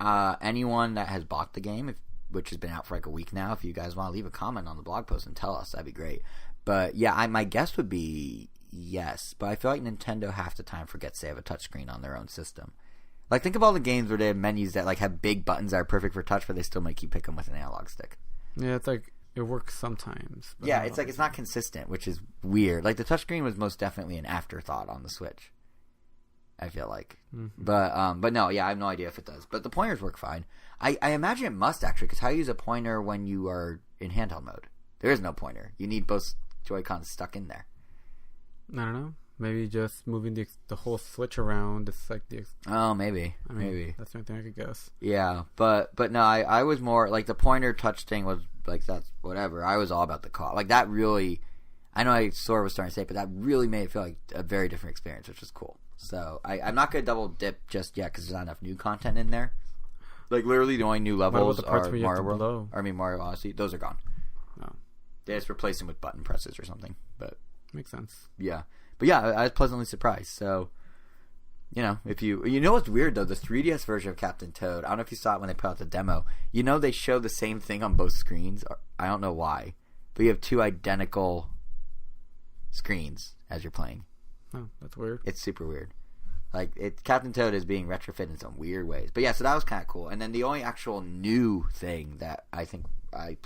Anyone that has bought the game, which has been out for like a week now, if you guys want to leave a comment on the blog post and tell us, that'd be great. But yeah, my guess would be yes. But I feel like Nintendo half the time forgets they have a touchscreen on their own system. Like, think of all the games where they have menus that like have big buttons that are perfect for touch, but they still make you pick them with an analog stick. Yeah, it's like it works sometimes. Yeah, it's like it's not consistent, which is weird. Like, the touchscreen was most definitely an afterthought on the Switch, I feel like. Mm-hmm. But no, yeah, I have no idea if it does. But the pointers work fine. I imagine it must, actually, because how do you use a pointer when you are in handheld mode? There is no pointer. You need both Joy-Cons stuck in there. I don't know. Maybe just moving the whole Switch around. It's like maybe. Maybe that's the only thing I could guess. Yeah, but no, I was more like the pointer touch thing was like that's whatever. I was all about the co-op. Like, that really, I know I sort of was starting to say it, but that really made it feel like a very different experience, which was cool. So I'm not gonna double dip just yet because there's not enough new content in there. Like, literally the only new levels are Mario World. Mario Odyssey. Those are gone. No, they just replace them with button presses or something. But makes sense. Yeah. But yeah, I was pleasantly surprised. So, if you know what's weird though, the 3DS version of Captain Toad, I don't know if you saw it when they put out the demo. They show the same thing on both screens. I don't know why, but you have two identical screens as you're playing. Oh, that's weird. It's super weird. Like, Captain Toad is being retrofitted in some weird ways. But yeah, so that was kind of cool. And then the only actual new thing that I think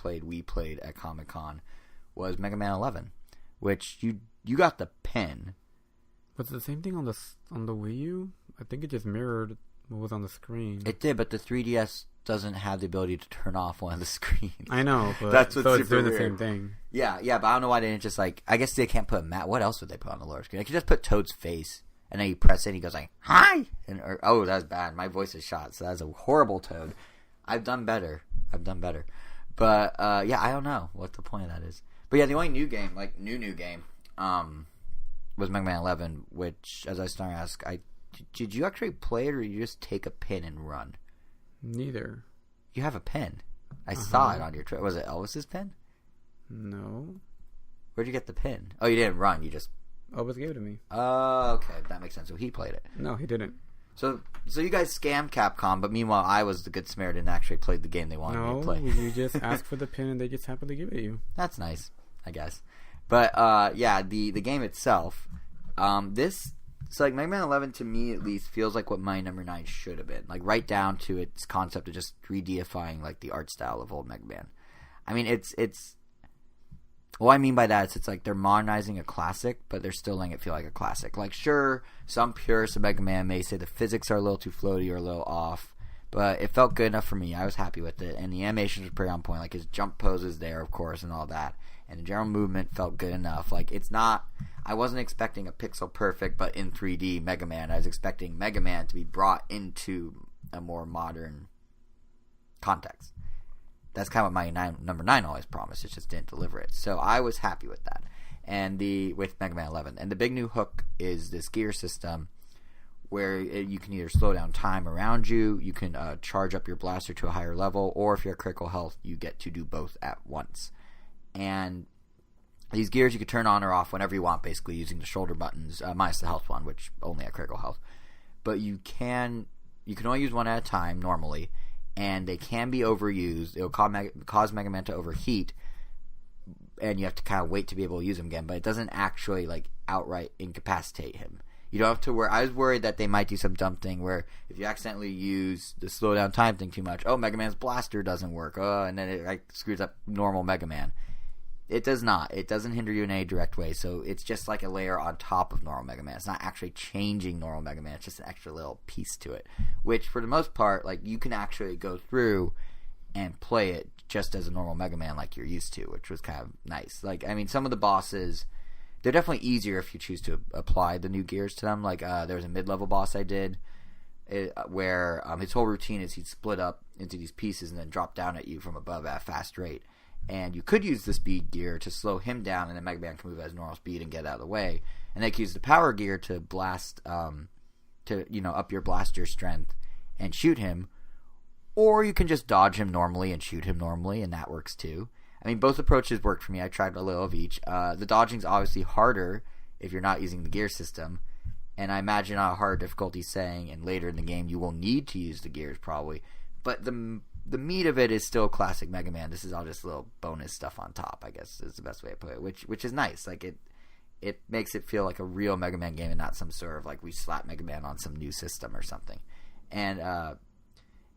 we played at Comic-Con was Mega Man 11, which you got the pin. Was it the same thing on the Wii U? I think it just mirrored what was on the screen. It did, but the 3DS doesn't have the ability to turn off one of the screens. I know, but that's what's super weird. The same thing. Yeah, but I don't know why they didn't just I guess they can't put Matt. What else would they put on the lower screen? They could just put Toad's face and then you press it, and he goes like, "Hi!" Oh, that was bad. My voice is shot, so that's a horrible Toad. I've done better. But, yeah, I don't know what the point of that is. But, yeah, the only new game, like, new game, was Mega Man 11, which, as I started to ask, did you actually play it, or you just take a pin and run? Neither. You have a pin. I saw it on your Twitter. Was it Elvis's pin? No. Where'd you get the pin? Oh, you didn't run. You just... Elvis gave it to me. Oh, okay. That makes sense. So he played it. No, he didn't. So you guys scammed Capcom, but meanwhile I was the good Samaritan and actually played the game they wanted me to play. No, you just asked for the pin and they just happily give it to you. That's nice, I guess. But, yeah, the game itself, so, like, Mega Man 11, to me, at least, feels like what my number 9 should have been. Like, right down to its concept of just re-deifying, like, the art style of old Mega Man. I mean, it's what I mean by that is it's like they're modernizing a classic, but they're still letting it feel like a classic. Like, sure, some purists of Mega Man may say the physics are a little too floaty or a little off, but it felt good enough for me. I was happy with it, and the animations were pretty on point. Like, his jump poses there, of course, and all that. And the general movement felt good enough. Like, it's not... I wasn't expecting a pixel-perfect, but in 3D Mega Man. I was expecting Mega Man to be brought into a more modern context. That's kind of what my number 9 always promised. It just didn't deliver it. So I was happy with that. And with Mega Man 11. And the big new hook is this gear system where you can either slow down time around you, you can charge up your blaster to a higher level, or if you're at critical health, you get to do both at once. And these gears you can turn on or off whenever you want, basically, using the shoulder buttons, minus the health one, which only at critical health. But you can only use one at a time, normally, and they can be overused. It'll cause Mega Man to overheat, and you have to kind of wait to be able to use them again, but it doesn't actually, like, outright incapacitate him. You don't have to worry. I was worried that they might do some dumb thing where if you accidentally use the slow down time thing too much, Mega Man's blaster doesn't work, and then it, like, screws up normal Mega Man. It does not. It doesn't hinder you in any direct way, so it's just like a layer on top of normal Mega Man. It's not actually changing normal Mega Man. It's just an extra little piece to it, which for the most part, like, you can actually go through and play it just as a normal Mega Man like you're used to, which was kind of nice. Like, I mean, some of the bosses, they're definitely easier if you choose to apply the new gears to them. Like, there was a mid-level boss I did where his whole routine is he'd split up into these pieces and then drop down at you from above at a fast rate. And you could use the speed gear to slow him down, and then Mega Man can move at his normal speed and get out of the way. And they can use the power gear to blast, up your blaster strength and shoot him. Or you can just dodge him normally and shoot him normally, and that works too. I mean, both approaches worked for me. I tried a little of each. The dodging's obviously harder if you're not using the gear system. And I imagine on a hard difficulty saying, and later in the game you will need to use the gears probably. But the meat of it is still classic Mega Man. This is all just little bonus stuff on top, I guess, is the best way to put it, which is nice. Like, it makes it feel like a real Mega Man game and not some sort of, like, we slap Mega Man on some new system or something. And,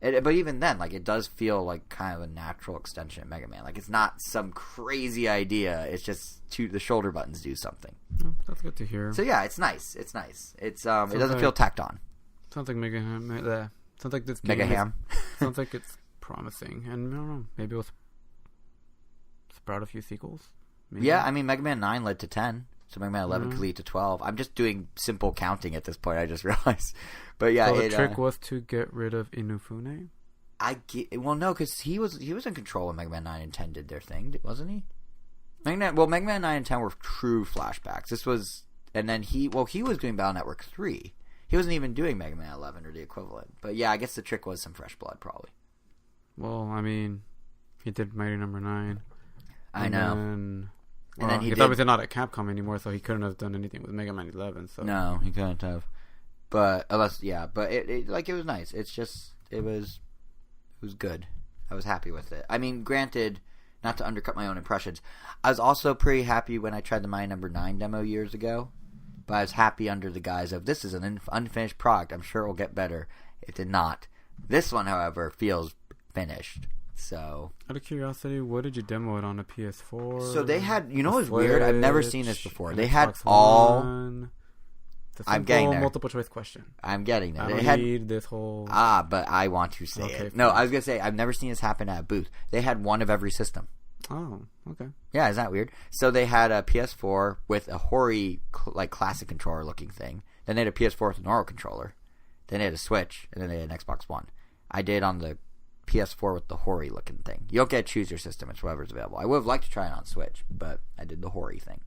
but even then, like, it does feel like kind of a natural extension of Mega Man. Like, it's not some crazy idea. It's just the shoulder buttons do something. Oh, that's good to hear. So, yeah, it's nice. It's nice. It doesn't feel tacked on. Sounds like Mega Ham. Sounds like this game Mega Ham. Sounds like it's promising, and I don't know, maybe it'll sprout a few sequels. Maybe. Yeah, I mean, Mega Man 9 led to 10, so Mega Man 11 could lead to 12. I'm just doing simple counting at this point, I just realized. But yeah, so the trick was to get rid of Inufune? Well, no, because he was in control when Mega Man 9 and 10 did their thing, wasn't he? Mega Man 9 and 10 were true flashbacks. This was, and then he was doing Battle Network 3. He wasn't even doing Mega Man 11 or the equivalent. But yeah, I guess the trick was some fresh blood, probably. Well, I mean, he did Mighty Number 9. I know. And then he's obviously not at Capcom anymore, so he couldn't have done anything with Mega Man 11. So no, he couldn't have. But it was nice. It's just it was good. I was happy with it. I mean, granted, not to undercut my own impressions, I was also pretty happy when I tried the Mighty Number 9 demo years ago. But I was happy under the guise of this is an unfinished product. I'm sure it will get better. It did not. This one, however, feels finished. So, out of curiosity, what did you demo it on a PS4? So they had, what's weird? I've never seen this before. They had I'm getting there. Multiple choice question. I'm getting there. I don't need this whole. But I want to say it. No, I was gonna say I've never seen this happen at a booth. They had one of every system. Oh, okay. Yeah, isn't that weird? So they had a PS4 with a Hori, like, classic controller looking thing. Then they had a PS4 with a normal controller. Then they had a Switch, and then they had an Xbox One. I did on the PS4 with the Hori looking thing. You don't get to choose your system; it's whatever's available. I would have liked to try it on Switch, but I did the Hori thing.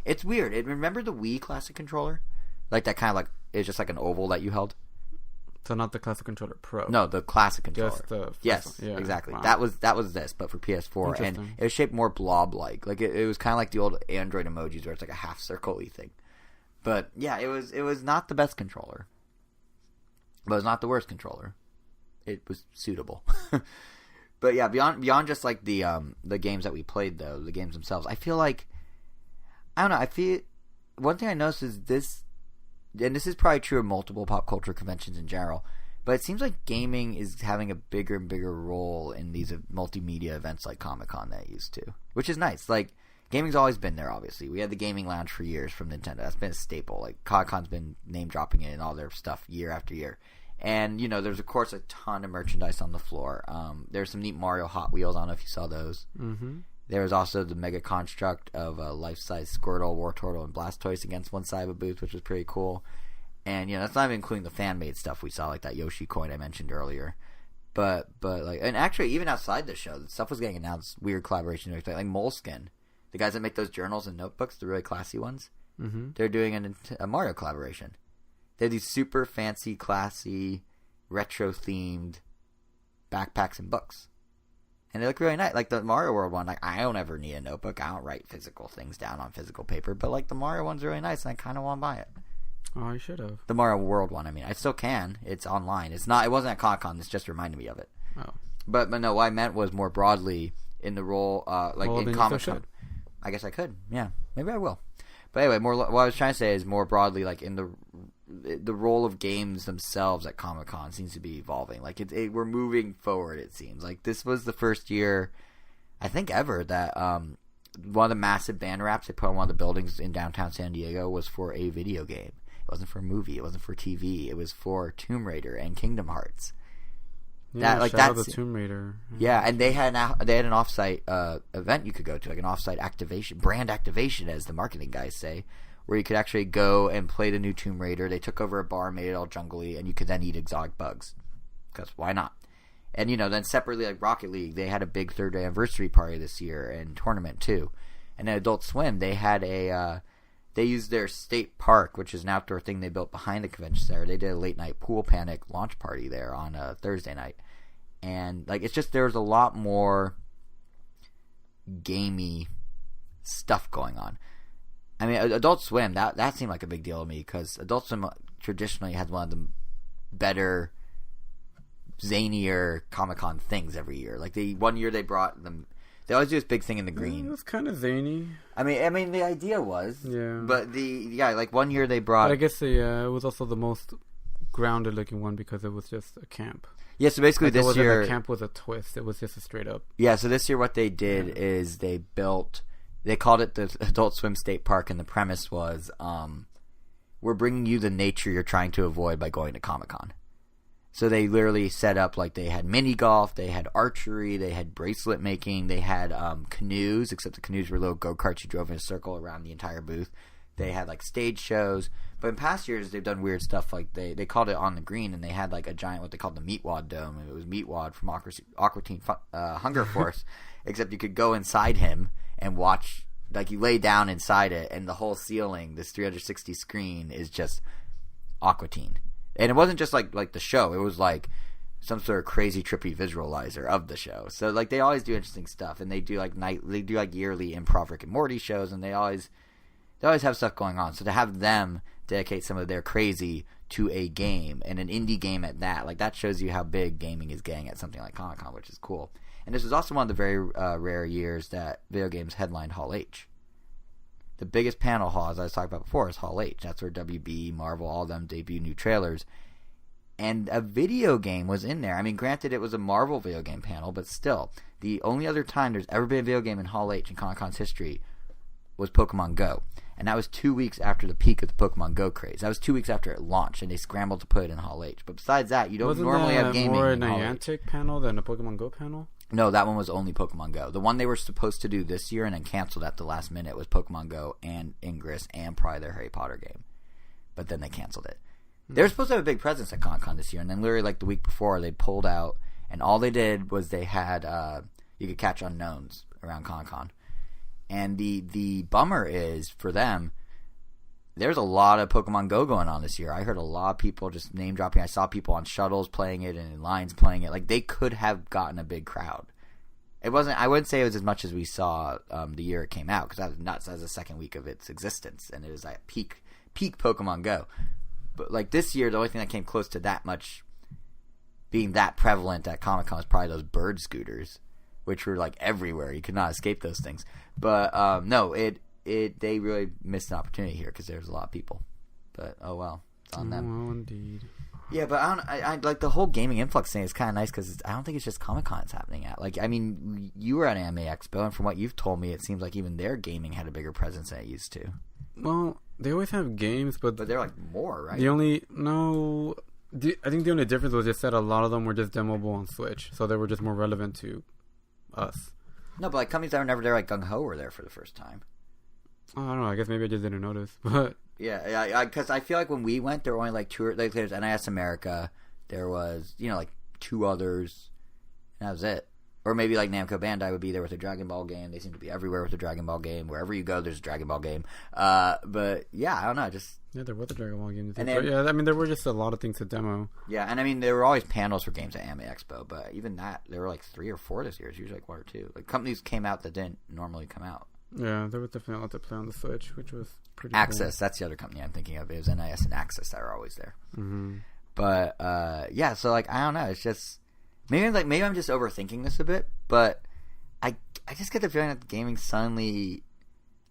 It's weird. Remember the Wii Classic controller, like that kind of like it's just like an oval that you held. So not the Classic Controller Pro. No, the Classic controller. Just the yes, yeah. exactly. Wow. That was this, but for PS4, and it was shaped more blob-like. Like it was kind of like the old Android emojis, where it's like a half circle-y thing. But yeah, it was not the best controller, but it was not the worst controller. It was suitable. But yeah, beyond just like the games that we played though, the games themselves, I feel like I don't know. I feel one thing I noticed is this. And this is probably true of multiple pop culture conventions in general, but it seems like gaming is having a bigger and bigger role in these multimedia events like Comic-Con that it used to, which is nice. Like, gaming's always been there, obviously. We had the gaming lounge for years from Nintendo. That's been a staple. Like, Comic-Con's been name-dropping it in all their stuff year after year. And, you know, there's, of course, a ton of merchandise on the floor. There's some neat Mario Hot Wheels. I don't know if you saw those. Mm-hmm. There was also the mega construct of a life-size Squirtle, Wartortle, and Blastoise against one side of a booth, which was pretty cool. And, you know, that's not even including the fan-made stuff we saw, like that Yoshi coin I mentioned earlier. But like, and actually, even outside the show, stuff was getting announced, weird collaboration, like Moleskine. The guys that make those journals and notebooks, the really classy ones, they're doing a Mario collaboration. They have these super fancy, classy, retro-themed backpacks and books. And they look really nice. Like the Mario World one, like I don't ever need a notebook. I don't write physical things down on physical paper. But like the Mario one's really nice, and I kind of want to buy it. Oh, you should have. The Mario World one, I mean. I still can. It's online. It wasn't at Comic-Con. This just reminded me of it. Oh. But no, what I meant was more broadly in the role, in Comic-Con. I guess I could. Yeah. Maybe I will. But anyway, what I was trying to say is more broadly, like in the role of games themselves at Comic-Con seems to be evolving. Like we're moving forward. It seems like this was the first year, I think ever, that one of the massive banner wraps they put on one of the buildings in downtown San Diego was for a video game. It wasn't for a movie. It wasn't for TV. It was for Tomb Raider and Kingdom Hearts. Yeah, that's the Tomb Raider. Yeah, and they had an offsite event you could go to, like an offsite activation, brand activation, as the marketing guys say, where you could actually go and play the new Tomb Raider. They took over a bar, made it all jungly, and you could then eat exotic bugs. Because why not? And, you know, then separately, like Rocket League, they had a big third anniversary party this year and tournament, too. And at Adult Swim, they had they used their state park, which is an outdoor thing they built behind the convention center. They did a late-night Pool Panic launch party there on a Thursday night. And, like, it's just there's a lot more gamey stuff going on. I mean, Adult Swim, that seemed like a big deal to me because Adult Swim traditionally has one of the better, zanier Comic-Con things every year. Like, one year they brought them... They always do this big thing in the green. It was kind of zany. I mean, the idea was... Yeah. But like, one year they brought... But I guess it was also the most grounded-looking one because it was just a camp. Yeah, so basically like this year... a camp with a twist. It was just a straight-up... Yeah, so this year what they did is they built... They called it the Adult Swim State Park, and the premise was, we're bringing you the nature you're trying to avoid by going to Comic-Con. So they literally set up, like, they had mini golf, they had archery, they had bracelet making, they had canoes, except the canoes were little go-karts you drove in a circle around the entire booth. They had, like, stage shows. But in past years, they've done weird stuff. Like, they called it On the Green, and they had, like, a giant, what they called the Meatwad Dome. And it was Meatwad from Aqua Teen Hunger Force, except you could go inside him and watch, like, you lay down inside it, and the whole ceiling, this 360 screen, is just Aqua Teen. And it wasn't just like the show. It was like some sort of crazy trippy visualizer of the show. So like they always do interesting stuff, and they do like yearly improv Rick and Morty shows, and they always have stuff going on. So to have them dedicate some of their crazy to a game, and an indie game at that, like that shows you how big gaming is getting at something like Comic-Con, which is cool. And this was also one of the very rare years that video games headlined Hall H. The biggest panel hall, as I was talking about before, is Hall H. That's where WB, Marvel, all of them debut new trailers. And a video game was in there. I mean, granted, it was a Marvel video game panel, but still, the only other time there's ever been a video game in Hall H in Comic-Con's history was Pokemon Go. And that was 2 weeks after the peak of the Pokemon Go craze. That was 2 weeks after it launched, and they scrambled to put it in Hall H. But besides that, you don't normally have gaming more in Hall H. Niantic panel than a Pokemon Go panel? No, that one was only Pokemon Go. The one they were supposed to do this year and then canceled at the last minute was Pokemon Go and Ingress and probably their Harry Potter game. but then they canceled it. They were supposed to have a big presence at Comic-Con this year, and then literally like the week before they pulled out, and all they did was they had you could catch unknowns around Comic-Con. And the bummer is for them, there's a lot of Pokemon Go going on this year. I heard a lot of people just name dropping. I saw people on shuttles playing it and in lines playing it. Like they could have gotten a big crowd. It wasn't. I wouldn't say it was as much as we saw the year it came out, because that was nuts. That was the second week of its existence, and it was like peak Pokemon Go. But like this year, the only thing that came close to that much being that prevalent at Comic-Con was probably those bird scooters, which were like everywhere. You could not escape those things. But no, they really missed an opportunity here because there's a lot of people. But oh well, it's on them. Oh, indeed. Yeah, but I like the whole gaming influx thing is kind of nice because I don't think it's just Comic-Con it's happening at. Like, I mean, you were at Anime Expo, and from what you've told me, it seems like even their gaming had a bigger presence than it used to. Well, they always have games, but they're like more, right? I think the only difference was just that a lot of them were just demoable on Switch, so they were just more relevant to us. No, but like companies that were never there, like Gung Ho, were there for the first time. Oh, I don't know. I guess maybe I just didn't notice, but yeah, because I feel like when we went, there were only like two. Like there's NIS America, there was like two others, and that was it. Or maybe like Namco Bandai would be there with a Dragon Ball game. They seem to be everywhere with a Dragon Ball game. Wherever you go, there's a Dragon Ball game. But yeah, I don't know. There was a Dragon Ball game. And then, yeah, I mean, there were just a lot of things to demo. Yeah, and I mean, there were always panels for games at Anime Expo, but even that, there were like 3 or 4 this year. It's usually like 1 or 2. Like companies came out that didn't normally come out. Yeah, there was definitely a lot to play on the Switch, which was pretty Access, cool. That's the other company I'm thinking of. It was NIS and Access that were always there. Mm-hmm. But yeah, so like I don't know. It's just maybe I'm just overthinking this a bit, but I just get the feeling that gaming suddenly,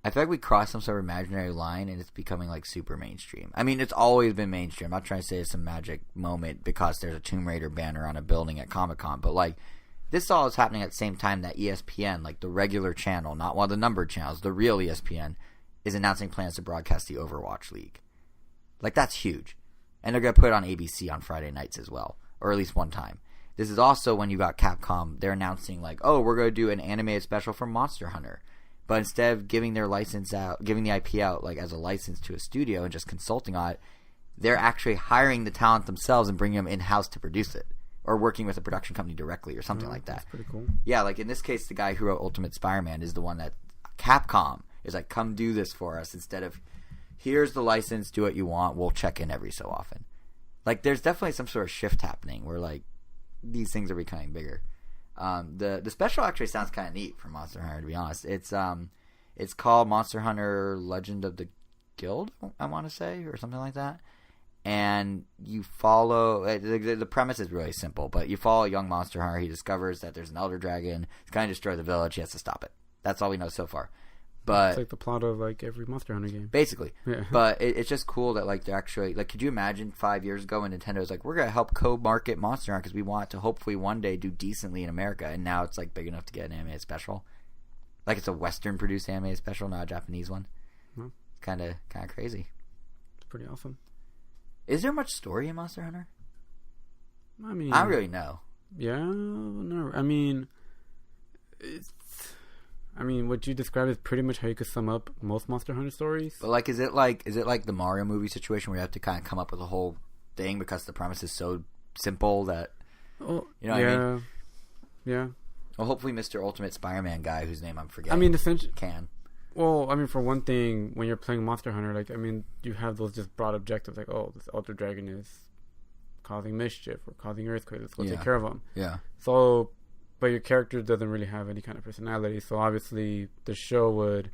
I feel like we crossed some sort of imaginary line and it's becoming like super mainstream. I mean, it's always been mainstream. I'm not trying to say it's a magic moment because there's a Tomb Raider banner on a building at Comic-Con, but like this all is happening at the same time that ESPN, like the regular channel, not one of the numbered channels, the real ESPN, is announcing plans to broadcast the Overwatch League. Like that's huge. And they're going to put it on ABC on Friday nights as well, or at least one time. This is also when you got Capcom, they're announcing like, oh, we're going to do an animated special for Monster Hunter. But instead of giving their license out, giving the IP out like as a license to a studio and just consulting on it, they're actually hiring the talent themselves and bringing them in-house to produce it. Or working with a production company directly or something like that. That's pretty cool. Yeah, like in this case, the guy who wrote Ultimate Spider-Man is the one that Capcom is like, come do this for us instead of, here's the license, do what you want, we'll check in every so often. Like there's definitely some sort of shift happening where like these things are becoming bigger. The special actually sounds kind of neat for Monster Hunter, to be honest. It's called Monster Hunter Legend of the Guild, I want to say, or something like that. And you follow the premise is really simple, but you follow a young Monster Hunter. He discovers that there's an elder dragon. He's going to destroy the village. He has to stop it. That's all we know so far. But it's like the plot of like every Monster Hunter game, basically. Yeah. But it's just cool that like they're actually like. Could you imagine 5 years ago when Nintendo was like, we're going to help co-market Monster Hunter because we want it to hopefully one day do decently in America, and now it's like big enough to get an animated special. Like it's a Western produced animated special, not a Japanese one. Well, it's kind of crazy. It's pretty awesome. Is there much story in Monster Hunter? I mean, I don't really know. Yeah, no. I mean, what you described is pretty much how you could sum up most Monster Hunter stories. But like, is it like the Mario movie situation where you have to kind of come up with a whole thing because the premise is so simple that what I mean? Yeah. Well, hopefully, Mr. Ultimate Spider-Man guy, whose name I'm forgetting. I mean, essentially, can. Well, I mean, for one thing, when you're playing Monster Hunter, like, I mean, you have those just broad objectives, like, oh, this Elder Dragon is causing mischief or causing earthquakes. Let's go take care of them. Yeah. So, but your character doesn't really have any kind of personality. So obviously, the show would,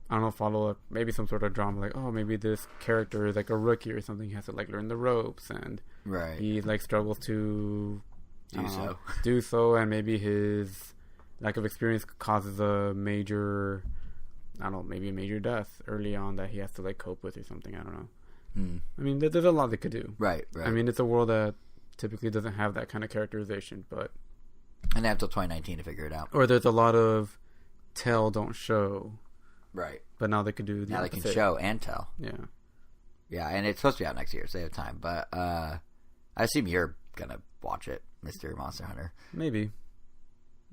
I don't know, follow up maybe some sort of drama, like, oh, maybe this character is like a rookie or something. He has to like learn the ropes, and he like struggles to do so, and maybe his lack of experience causes a major death early on that he has to like cope with or something. I don't know. I mean, there's a lot they could do. Right. I mean, it's a world that typically doesn't have that kind of characterization, but and they have till 2019 to figure it out. Or there's a lot of tell, don't show. Right. But now they could do. Now they can show and tell. Yeah. Yeah, and it's supposed to be out next year, so they have time. But I assume you're gonna watch it, Mr. Monster Hunter. Maybe.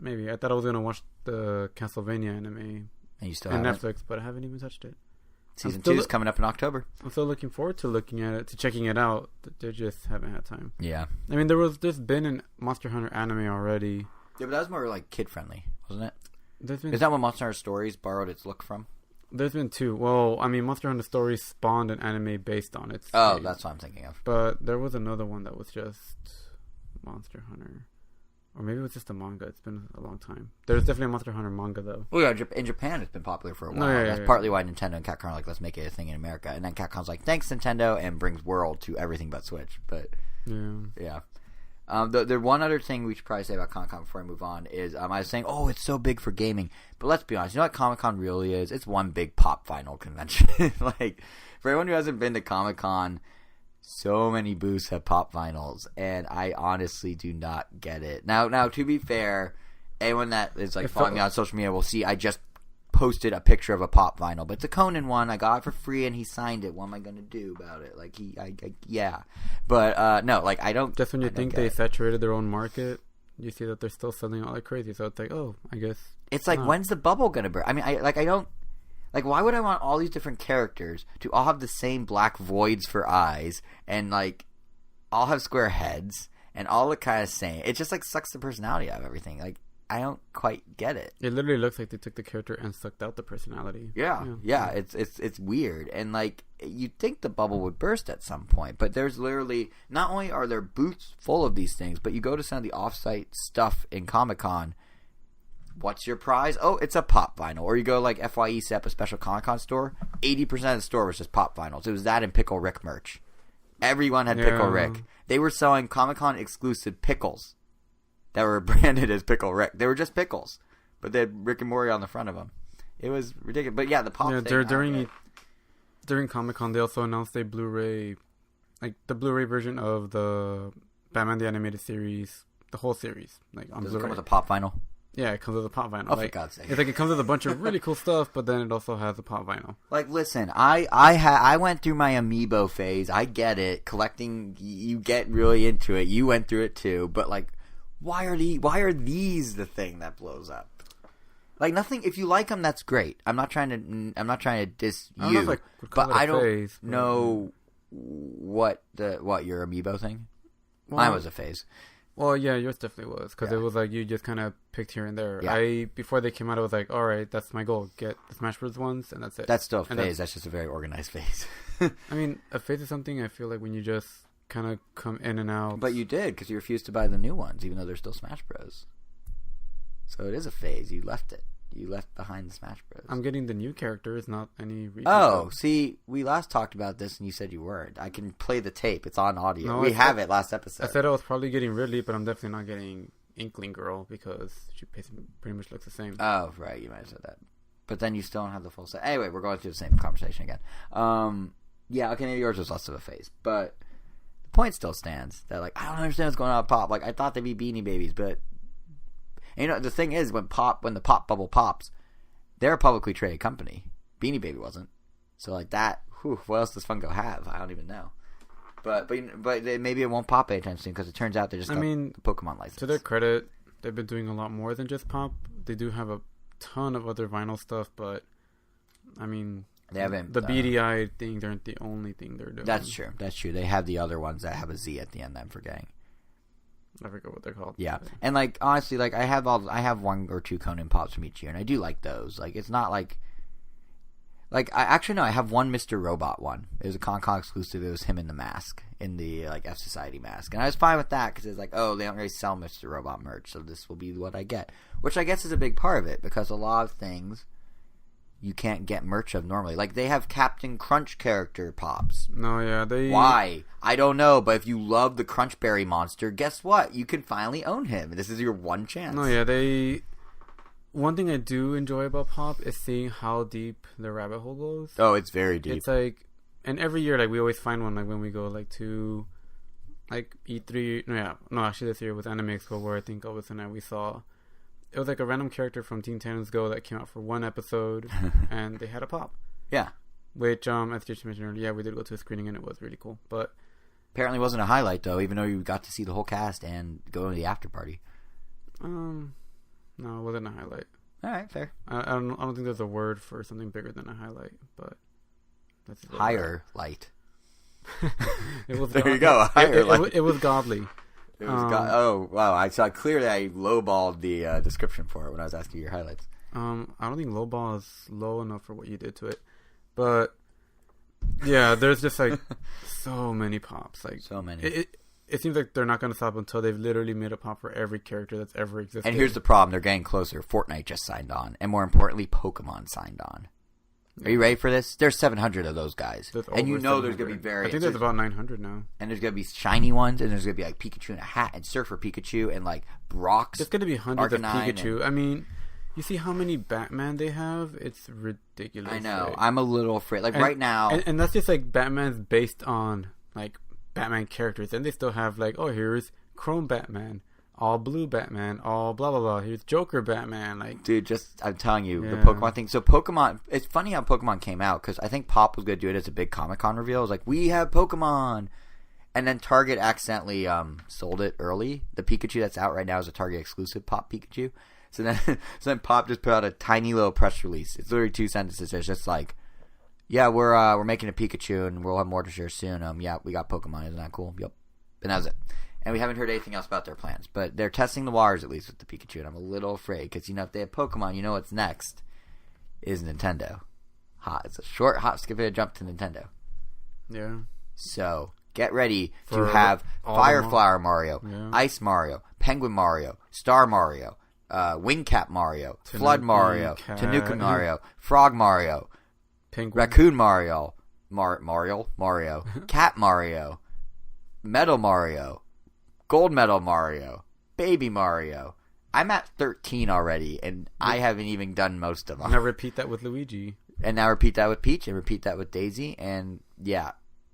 I thought I was gonna watch the Castlevania anime and you still on haven't? Netflix, but I haven't even touched it. Season 2 is coming up in October. I'm still looking forward to looking at it, to checking it out. They just haven't had time. Yeah. I mean, there's been a Monster Hunter anime already. Yeah, but that was more like kid friendly, wasn't it? Is that what Monster Hunter Stories borrowed its look from? There's been 2. Well, I mean, Monster Hunter Stories spawned an anime based on it. Oh, that's what I'm thinking of. But there was another one that was just Monster Hunter. Or maybe it was just a manga. It's been a long time. There's definitely a Monster Hunter manga, though. Well, yeah, in Japan it's been popular for a while. That's partly why Nintendo and Capcom are like, let's make it a thing in America. And then Capcom's like, thanks, Nintendo, and brings World to everything but Switch. But, yeah. The one other thing we should probably say about Comic-Con before I move on is I was saying, oh, it's so big for gaming. But let's be honest. You know what Comic-Con really is? It's one big pop vinyl convention. Like, for anyone who hasn't been to Comic-Con, so many booths have pop vinyls, and I honestly do not get it. Now, to be fair, anyone that is like following me on social media will see I just posted a picture of a pop vinyl, but it's a Conan one. I got it for free, and he signed it. What am I going to do about it? Like yeah. But no, like I don't. Just when you think they saturated their own market, you see that they're still selling out like crazy. So it's like, oh, I guess it's like when's the bubble going to burst? I mean, I don't. Like, why would I want all these different characters to all have the same black voids for eyes and, like, all have square heads and all look kind of same? It just, like, sucks the personality out of everything. Like, I don't quite get it. It literally looks like they took the character and sucked out the personality. Yeah. It's weird. And, like, you'd think the bubble would burst at some point. But there's literally, not only are there booths full of these things, but you go to some of the off-site stuff in Comic-Con. What's your prize? Oh, it's a pop vinyl. Or you go like FYE set up a special Comic-Con store. 80% of the store was just pop vinyls. It was that and Pickle Rick merch. Everyone had Pickle Rick. They were selling Comic-Con exclusive pickles that were branded as Pickle Rick. They were just pickles, but they had Rick and Morty on the front of them. It was ridiculous. But yeah, the pop thing. During Comic-Con, they also announced a Blu-ray, like the Blu-ray version of the Batman the Animated Series, the whole series, like on Does Blu-ray. it come with a pop vinyl? Yeah, it comes with a pop vinyl. Oh, for God's sake. It's like it comes with a bunch of really cool stuff, but then it also has a pop vinyl. Like, listen, I went through my amiibo phase. I get it. Collecting, you get really into it. You went through it too. But, like, why are these the thing that blows up? Like, nothing. If you like them, that's great. I'm not trying to diss you, but I don't know what your amiibo thing. Mine was a phase. Well, yeah, yours definitely was, because it was like you just kind of picked here and there. Yeah. Before they came out, I was like, all right, that's my goal. Get the Smash Bros. Ones, and that's it. That's still a phase. That's just a very organized phase. I mean, a phase is something I feel like when you just kind of come in and out. But you did, because you refused to buy the new ones, even though they're still Smash Bros. So it is a phase. You left it. You left behind the Smash Bros. I'm getting the new characters, not any reason. Oh, see, we last talked about this and you said you weren't. I can play the tape. It's on audio. No, we have it last episode. I said I was probably getting Ridley, but I'm definitely not getting Inkling Girl because she pretty much looks the same. Oh, right. You might have said that. But then you still don't have the full set. Anyway, we're going through the same conversation again. Yeah, okay, maybe yours was less of a phase. But the point still stands that, like, I don't understand what's going on with Pop. Like, I thought they'd be Beanie Babies, but... And, you know, the thing is, when the pop bubble pops... They're a publicly traded company. Beanie Baby wasn't. So, like, that, what else does Funko have? I don't even know. But maybe it won't pop anytime soon because it turns out they just got the Pokemon license. To their credit, they've been doing a lot more than just pop. They do have a ton of other vinyl stuff, but, I mean, they haven't, the BDI thing, they're not the only thing they're doing. That's true. They have the other ones that have a Z at the end that I'm forgetting. I forget what they're called. Yeah, and like honestly, like I have one or two Conan pops from each year, and I do like those. Like it's not like I have one Mr. Robot one. It was a Con exclusive. It was him in the mask, in the like F Society mask, and I was fine with that because it's like, oh, they don't really sell Mr. Robot merch, so this will be what I get, which I guess is a big part of it because a lot of things you can't get merch of normally. Like, they have Captain Crunch character pops. No, yeah, Why? I don't know, but if you love the Crunchberry monster, guess what? You can finally own him. This is your one chance. No, yeah, One thing I do enjoy about Pop is seeing how deep the rabbit hole goes. Oh, it's very deep. It's like... And every year, like, we always find one, like, when we go, like, to... Like, E3... No, actually, this year with Anime Expo, where I think all of a sudden we saw... It was like a random character from Teen Titans Go that came out for one episode, and they had a pop. Yeah. Which, as Jason mentioned earlier, we did go to a screening, and it was really cool. But apparently wasn't a highlight, though, even though you got to see the whole cast and go to the after party. No, it wasn't a highlight. All right, fair. I don't think there's a word for something bigger than a highlight, but... Higher light. It was there you go. Higher light. It was godly. It was oh wow! I saw clearly. I lowballed the description for it when I was asking your highlights. I don't think lowball is low enough for what you did to it, but yeah, there's just like so many pops. Like so many. It seems like they're not going to stop until they've literally made a pop for every character that's ever existed. And here's the problem: they're getting closer. Fortnite just signed on, and more importantly, Pokemon signed on. Are you ready for this? There's 700 of those guys, and you know there's going to be variants. I think there's about 900 now. And there's going to be shiny ones, and there's going to be like Pikachu in a hat, and Surfer Pikachu, and like Brock's. There's going to be hundreds of Pikachu. I mean, you see how many Batman they have? It's ridiculous. I know. Right? I'm a little afraid. Like right now, and that's just like Batman's based on like Batman characters, and they still have like, oh, here's Chrome Batman, all blue Batman, all blah blah blah. Here's Joker Batman. Like, dude, I'm telling you, the Pokemon thing. So Pokemon, it's funny how Pokemon came out because I think Pop was going to do it as a big Comic-Con reveal. It was like, we have Pokemon, and then Target accidentally sold it early. The Pikachu that's out right now is a Target exclusive, Pop Pikachu. So then Pop just put out a tiny little press release. It's literally 2 sentences. It's just like, yeah, we're making a Pikachu and we'll have more to share soon. Yeah, we got Pokemon. Isn't that cool? Yep. And that was it. And we haven't heard anything else about their plans. But they're testing the waters, at least, with the Pikachu. And I'm a little afraid. Because, if they have Pokemon, what's next is Nintendo. It's a short, hop, skip, and a jump to Nintendo. Yeah. So, get ready to have Fire Flower Mario, Ice Mario, Penguin Mario, Star Mario, Wingcap Mario, Flood Mario, Tanuka Mario, Frog Mario, Raccoon Mario, Mario, Cat Mario, Metal Mario, Gold Medal Mario, Baby Mario. I'm at 13 already, and I haven't even done most of them. Now repeat that with Luigi. And now repeat that with Peach, and repeat that with Daisy, and yeah,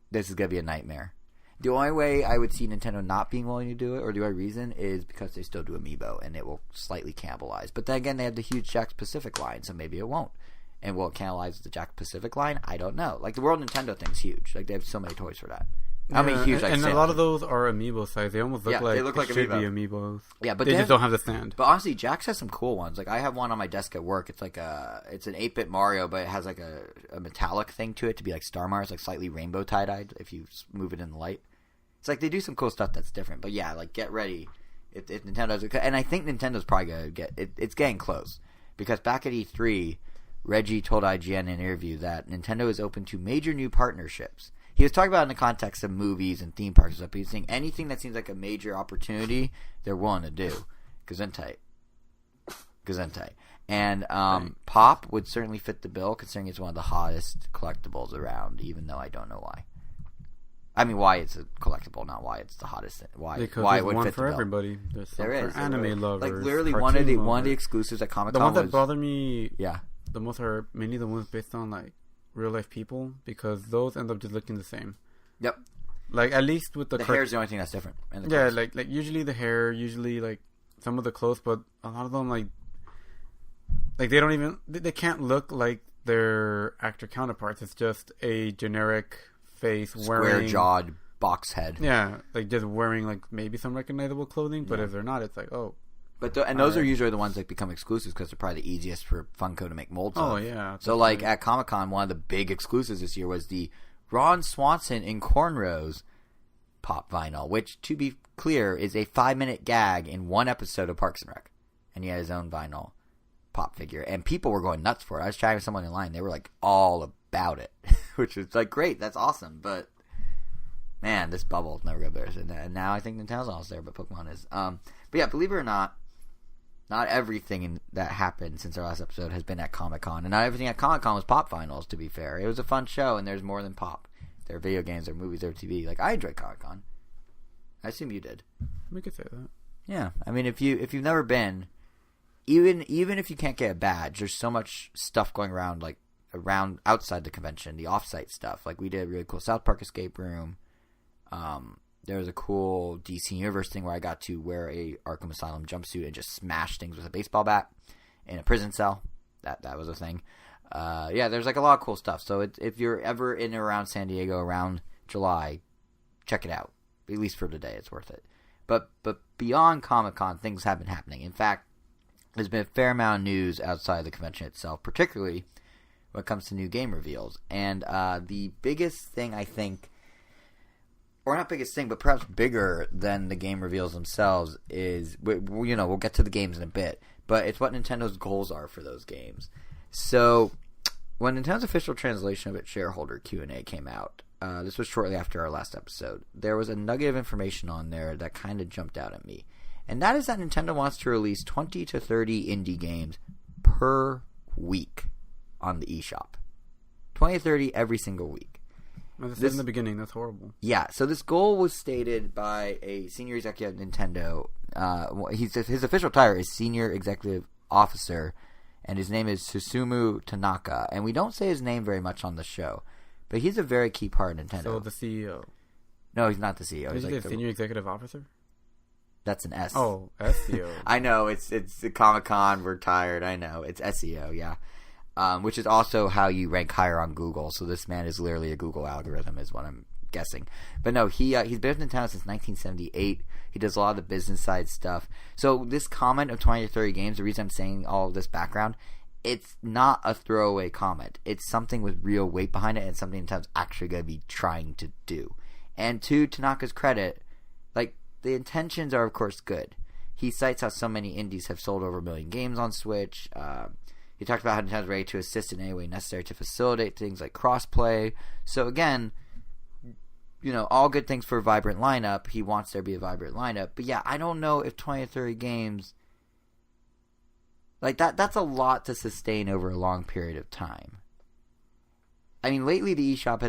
this is going to be a nightmare. The only way I would see Nintendo not being willing to do it, or the only reason, is because they still do Amiibo, and it will slightly cannibalize. But then again, they have the huge Jack Pacific line, so maybe it won't. And will it cannibalize the Jack Pacific line? I don't know. Like, the World Nintendo thing's huge. Like, they have so many toys for that. How many huge? And a lot of those are Amiibo size. They almost look like should be Amiibos. Yeah, but they just don't have the stand. But honestly, Jack's has some cool ones. Like, I have one on my desk at work. It's like it's an 8-bit Mario, but it has like a metallic thing to it to be like Star Mario. It's like slightly rainbow tie-dyed if you move it in the light. It's like they do some cool stuff that's different. But yeah, like, get ready if Nintendo's, and I think Nintendo's probably gonna get it. It's getting close because back at E3, Reggie told IGN in an interview that Nintendo is open to major new partnerships. He was talking about it in the context of movies and theme parks and stuff. He's saying anything that seems like a major opportunity, they're willing to do. Gesundheit. And Pop would certainly fit the bill, considering it's one of the hottest collectibles around, even though I don't know why. I mean, why it's a collectible, not why it's the hottest. Why it would one fit for the bill. Everybody. There is for anime lovers. Like, literally, one of the exclusives at Comic-Con the ones that bother me. Yeah. The most are mainly the ones based on like real life people, because those end up just looking the same. Yep. Like, at least with the hair is the only thing that's different. Yeah, like usually the hair, usually like some of the clothes, but a lot of them like they don't even they can't look like their actor counterparts. It's just a generic face, square-jawed box head. Yeah, like just wearing like maybe some recognizable clothing, but if they're not, it's like, oh. But those are usually the ones that become exclusives because they're probably the easiest for Funko to make molds of. Oh, yeah. So, like, at Comic-Con, one of the big exclusives this year was the Ron Swanson in cornrows Pop vinyl, which, to be clear, is a 5-minute gag in one episode of Parks and Rec. And he had his own vinyl Pop figure. And people were going nuts for it. I was chatting with someone in line. They were, like, all about it, which was, like, great. That's awesome. But, man, this bubble's never got better. And now I think Nintendo's almost there, but Pokemon is. But, yeah, believe it or not, not everything that happened since our last episode has been at Comic-Con. And not everything at Comic-Con was Pop Finals, to be fair. It was a fun show, and there's more than Pop. There are video games, there are movies, there are TV. Like, I enjoyed Comic-Con. I assume you did. We could say that. Yeah. I mean, if you've never been, even if you can't get a badge, there's so much stuff going around, like, around outside the convention, the off-site stuff. Like, we did a really cool South Park escape room. There was a cool DC Universe thing where I got to wear a Arkham Asylum jumpsuit and just smash things with a baseball bat in a prison cell. That was a thing. Yeah, there's like a lot of cool stuff. So if you're ever in or around San Diego around July, check it out. At least for today, it's worth it. But beyond Comic-Con, things have been happening. In fact, there's been a fair amount of news outside the convention itself, particularly when it comes to new game reveals. And the biggest thing, I think, or not biggest thing, but perhaps bigger than the game reveals themselves is, we'll get to the games in a bit, but it's what Nintendo's goals are for those games. So when Nintendo's official translation of its shareholder Q&A came out, this was shortly after our last episode, there was a nugget of information on there that kind of jumped out at me. And that is that Nintendo wants to release 20 to 30 indie games per week on the eShop. 20 to 30 every single week. Well, this in the beginning. That's horrible. Yeah, so this goal was stated by a senior executive at Nintendo. His official title is Senior Executive Officer, and his name is Susumu Tanaka. And we don't say his name very much on the show, but he's a very key part of Nintendo. So the CEO. No, he's not the CEO. He's like the Senior Executive Officer? That's an S. Oh, SEO. I know, it's the Comic-Con, we're tired, I know. It's SEO, yeah. Which is also how you rank higher on Google. So this man is literally a Google algorithm, is what I'm guessing. But no, he's been in Nintendo since 1978. He does a lot of the business side stuff. So this comment of 20 to 30 games, the reason I'm saying all of this background, it's not a throwaway comment. It's something with real weight behind it, and something Nintendo's actually going to be trying to do. And to Tanaka's credit, like, the intentions are of course good. He cites how so many indies have sold over 1 million games on Switch. He talked about how Nintendo's ready to assist in any way necessary to facilitate things like crossplay. So again, all good things for a vibrant lineup. He wants there to be a vibrant lineup. But yeah, I don't know if 20 or 30 games, like that's a lot to sustain over a long period of time. I mean, lately the eShop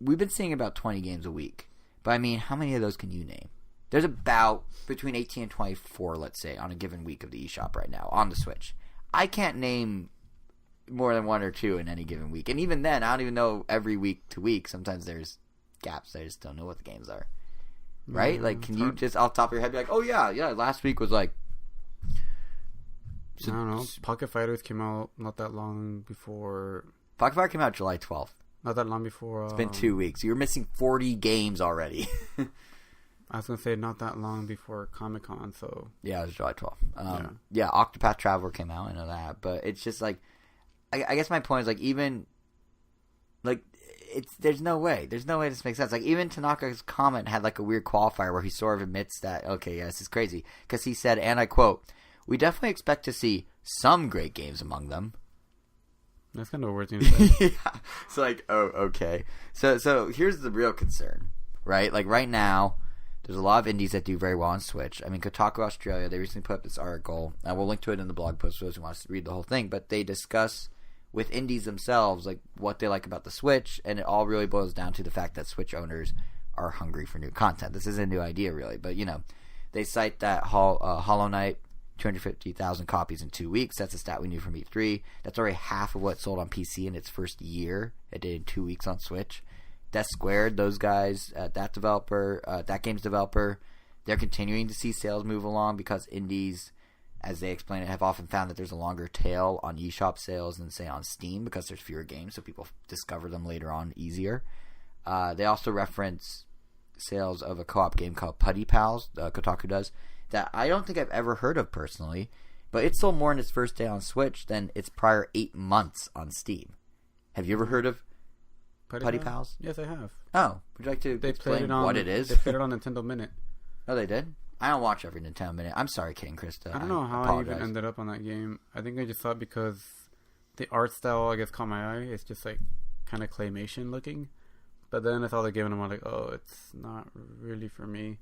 we've been seeing about 20 games a week. But I mean, how many of those can you name? There's about between 18 and 24, let's say, on a given week of the eShop right now on the Switch. I can't name more than 1 or 2 in any given week. And even then, I don't even know every week to week. Sometimes there's gaps. I just don't know what the games are. Right? Like, can you just off the top of your head be like, oh, yeah, last week was like... I don't know. Pocket Fighters came out not that long before... Pocket Fighter came out July 12th. Not that long before... It's been 2 weeks. You're missing 40 games already. I was going to say not that long before Comic-Con, so... Yeah, it was July 12th. Yeah, Octopath Traveler came out, I know that. But it's just like... I guess my point is, like, even... Like, there's no way. There's no way this makes sense. Like, even Tanaka's comment had, like, a weird qualifier where he sort of admits that, okay, yeah, this is crazy. Because he said, and I quote, "We definitely expect to see some great games among them." That's kind of a weird thing to say. Yeah. It's like, oh, okay. So here's the real concern, right? Like, right now... There's a lot of indies that do very well on Switch. I mean, Kotaku Australia, they recently put up this article, and we'll link to it in the blog post for those who want to read the whole thing, but they discuss with indies themselves, like, what they like about the Switch, and it all really boils down to the fact that Switch owners are hungry for new content. This isn't a new idea, really, but, they cite that Hollow Knight, 250,000 copies in 2 weeks. That's a stat we knew from E3. That's already half of what sold on PC in its first year. It did in 2 weeks on Switch. Death Squared, those guys, that game's developer, they're continuing to see sales move along because indies, as they explain it, have often found that there's a longer tail on eShop sales than, say, on Steam because there's fewer games, so people discover them later on easier. They also reference sales of a co-op game called Putty Pals, Kotaku does, that I don't think I've ever heard of personally, but it sold more in its first day on Switch than its prior 8 months on Steam. Have you ever heard of Putty Pals? Yes, I have. Oh, would you like to explain what it is? They played it on Nintendo Minute. Oh, they did? I don't watch every Nintendo Minute. I'm sorry, Kate and Krista. I don't know how I even ended up on that game. I think I just saw it because the art style, I guess, caught my eye. It's just like kind of claymation looking. But then I saw the game and I'm like, oh, it's not really for me.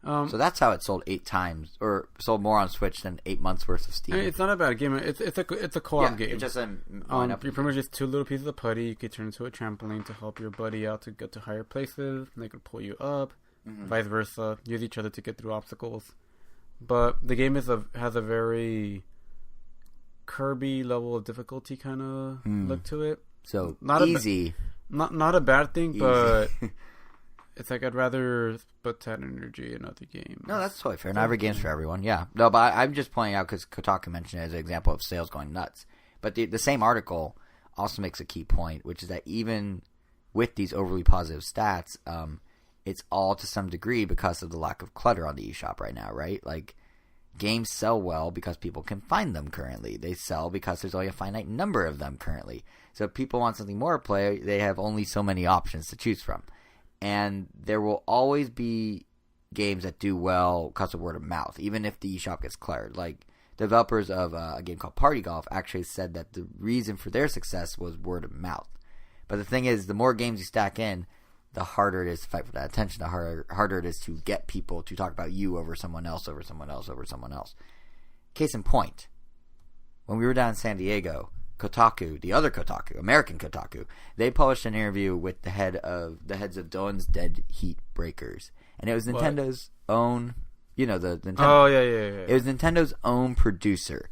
So that's how it sold 8 times, or sold more on Switch than 8 months worth of Steam. I mean, it's not a bad game. It's a co-op game. It's just you're pretty much just 2 little pieces of putty. You could turn into a trampoline to help your buddy out to get to higher places. And they could pull you up, vice versa. Use each other to get through obstacles. But the game has a very Kirby level of difficulty kind of look to it. So not easy. Not a bad thing, easy. But. It's like I'd rather put that energy in other games. No, that's totally fair. Not every game's for everyone. Yeah. No, but I'm just pointing out because Kotaku mentioned it as an example of sales going nuts. But the same article also makes a key point, which is that even with these overly positive stats, it's all to some degree because of the lack of clutter on the eShop right now, right? Like, games sell well because people can find them currently. They sell because there's only a finite number of them currently. So if people want something more to play, they have only so many options to choose from. And there will always be games that do well because of word of mouth, even if the eShop gets cleared. Like, developers of a game called Party Golf actually said that the reason for their success was word of mouth. But the thing is, the more games you stack in, the harder it is to fight for that attention, the harder it is to get people to talk about you over someone else, over someone else, over someone else. Case in point, when we were down in San Diego, Kotaku, the other Kotaku, American Kotaku, they published an interview with the heads of Dylan's Dead Heat Breakers. And it was Nintendo's own, the Nintendo. Oh, yeah. It was Nintendo's own producer.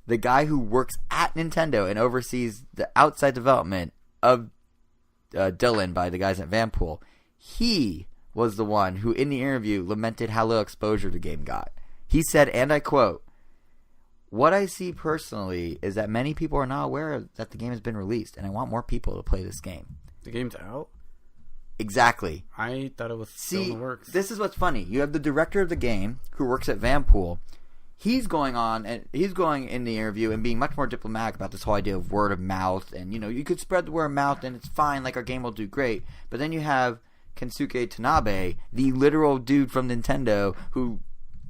The guy who works at Nintendo and oversees the outside development of Dylan by the guys at Vanpool, he was the one who, in the interview, lamented how little exposure the game got. He said, and I quote, "What I see personally is that many people are not aware that the game has been released, and I want more people to play this game." The game's out? Exactly. I thought it was still in the works. This is what's funny. You have the director of the game who works at Vanpool. He's going in the interview and being much more diplomatic about this whole idea of word of mouth, and you could spread the word of mouth and it's fine, like our game will do great. But then you have Kensuke Tanabe, the literal dude from Nintendo who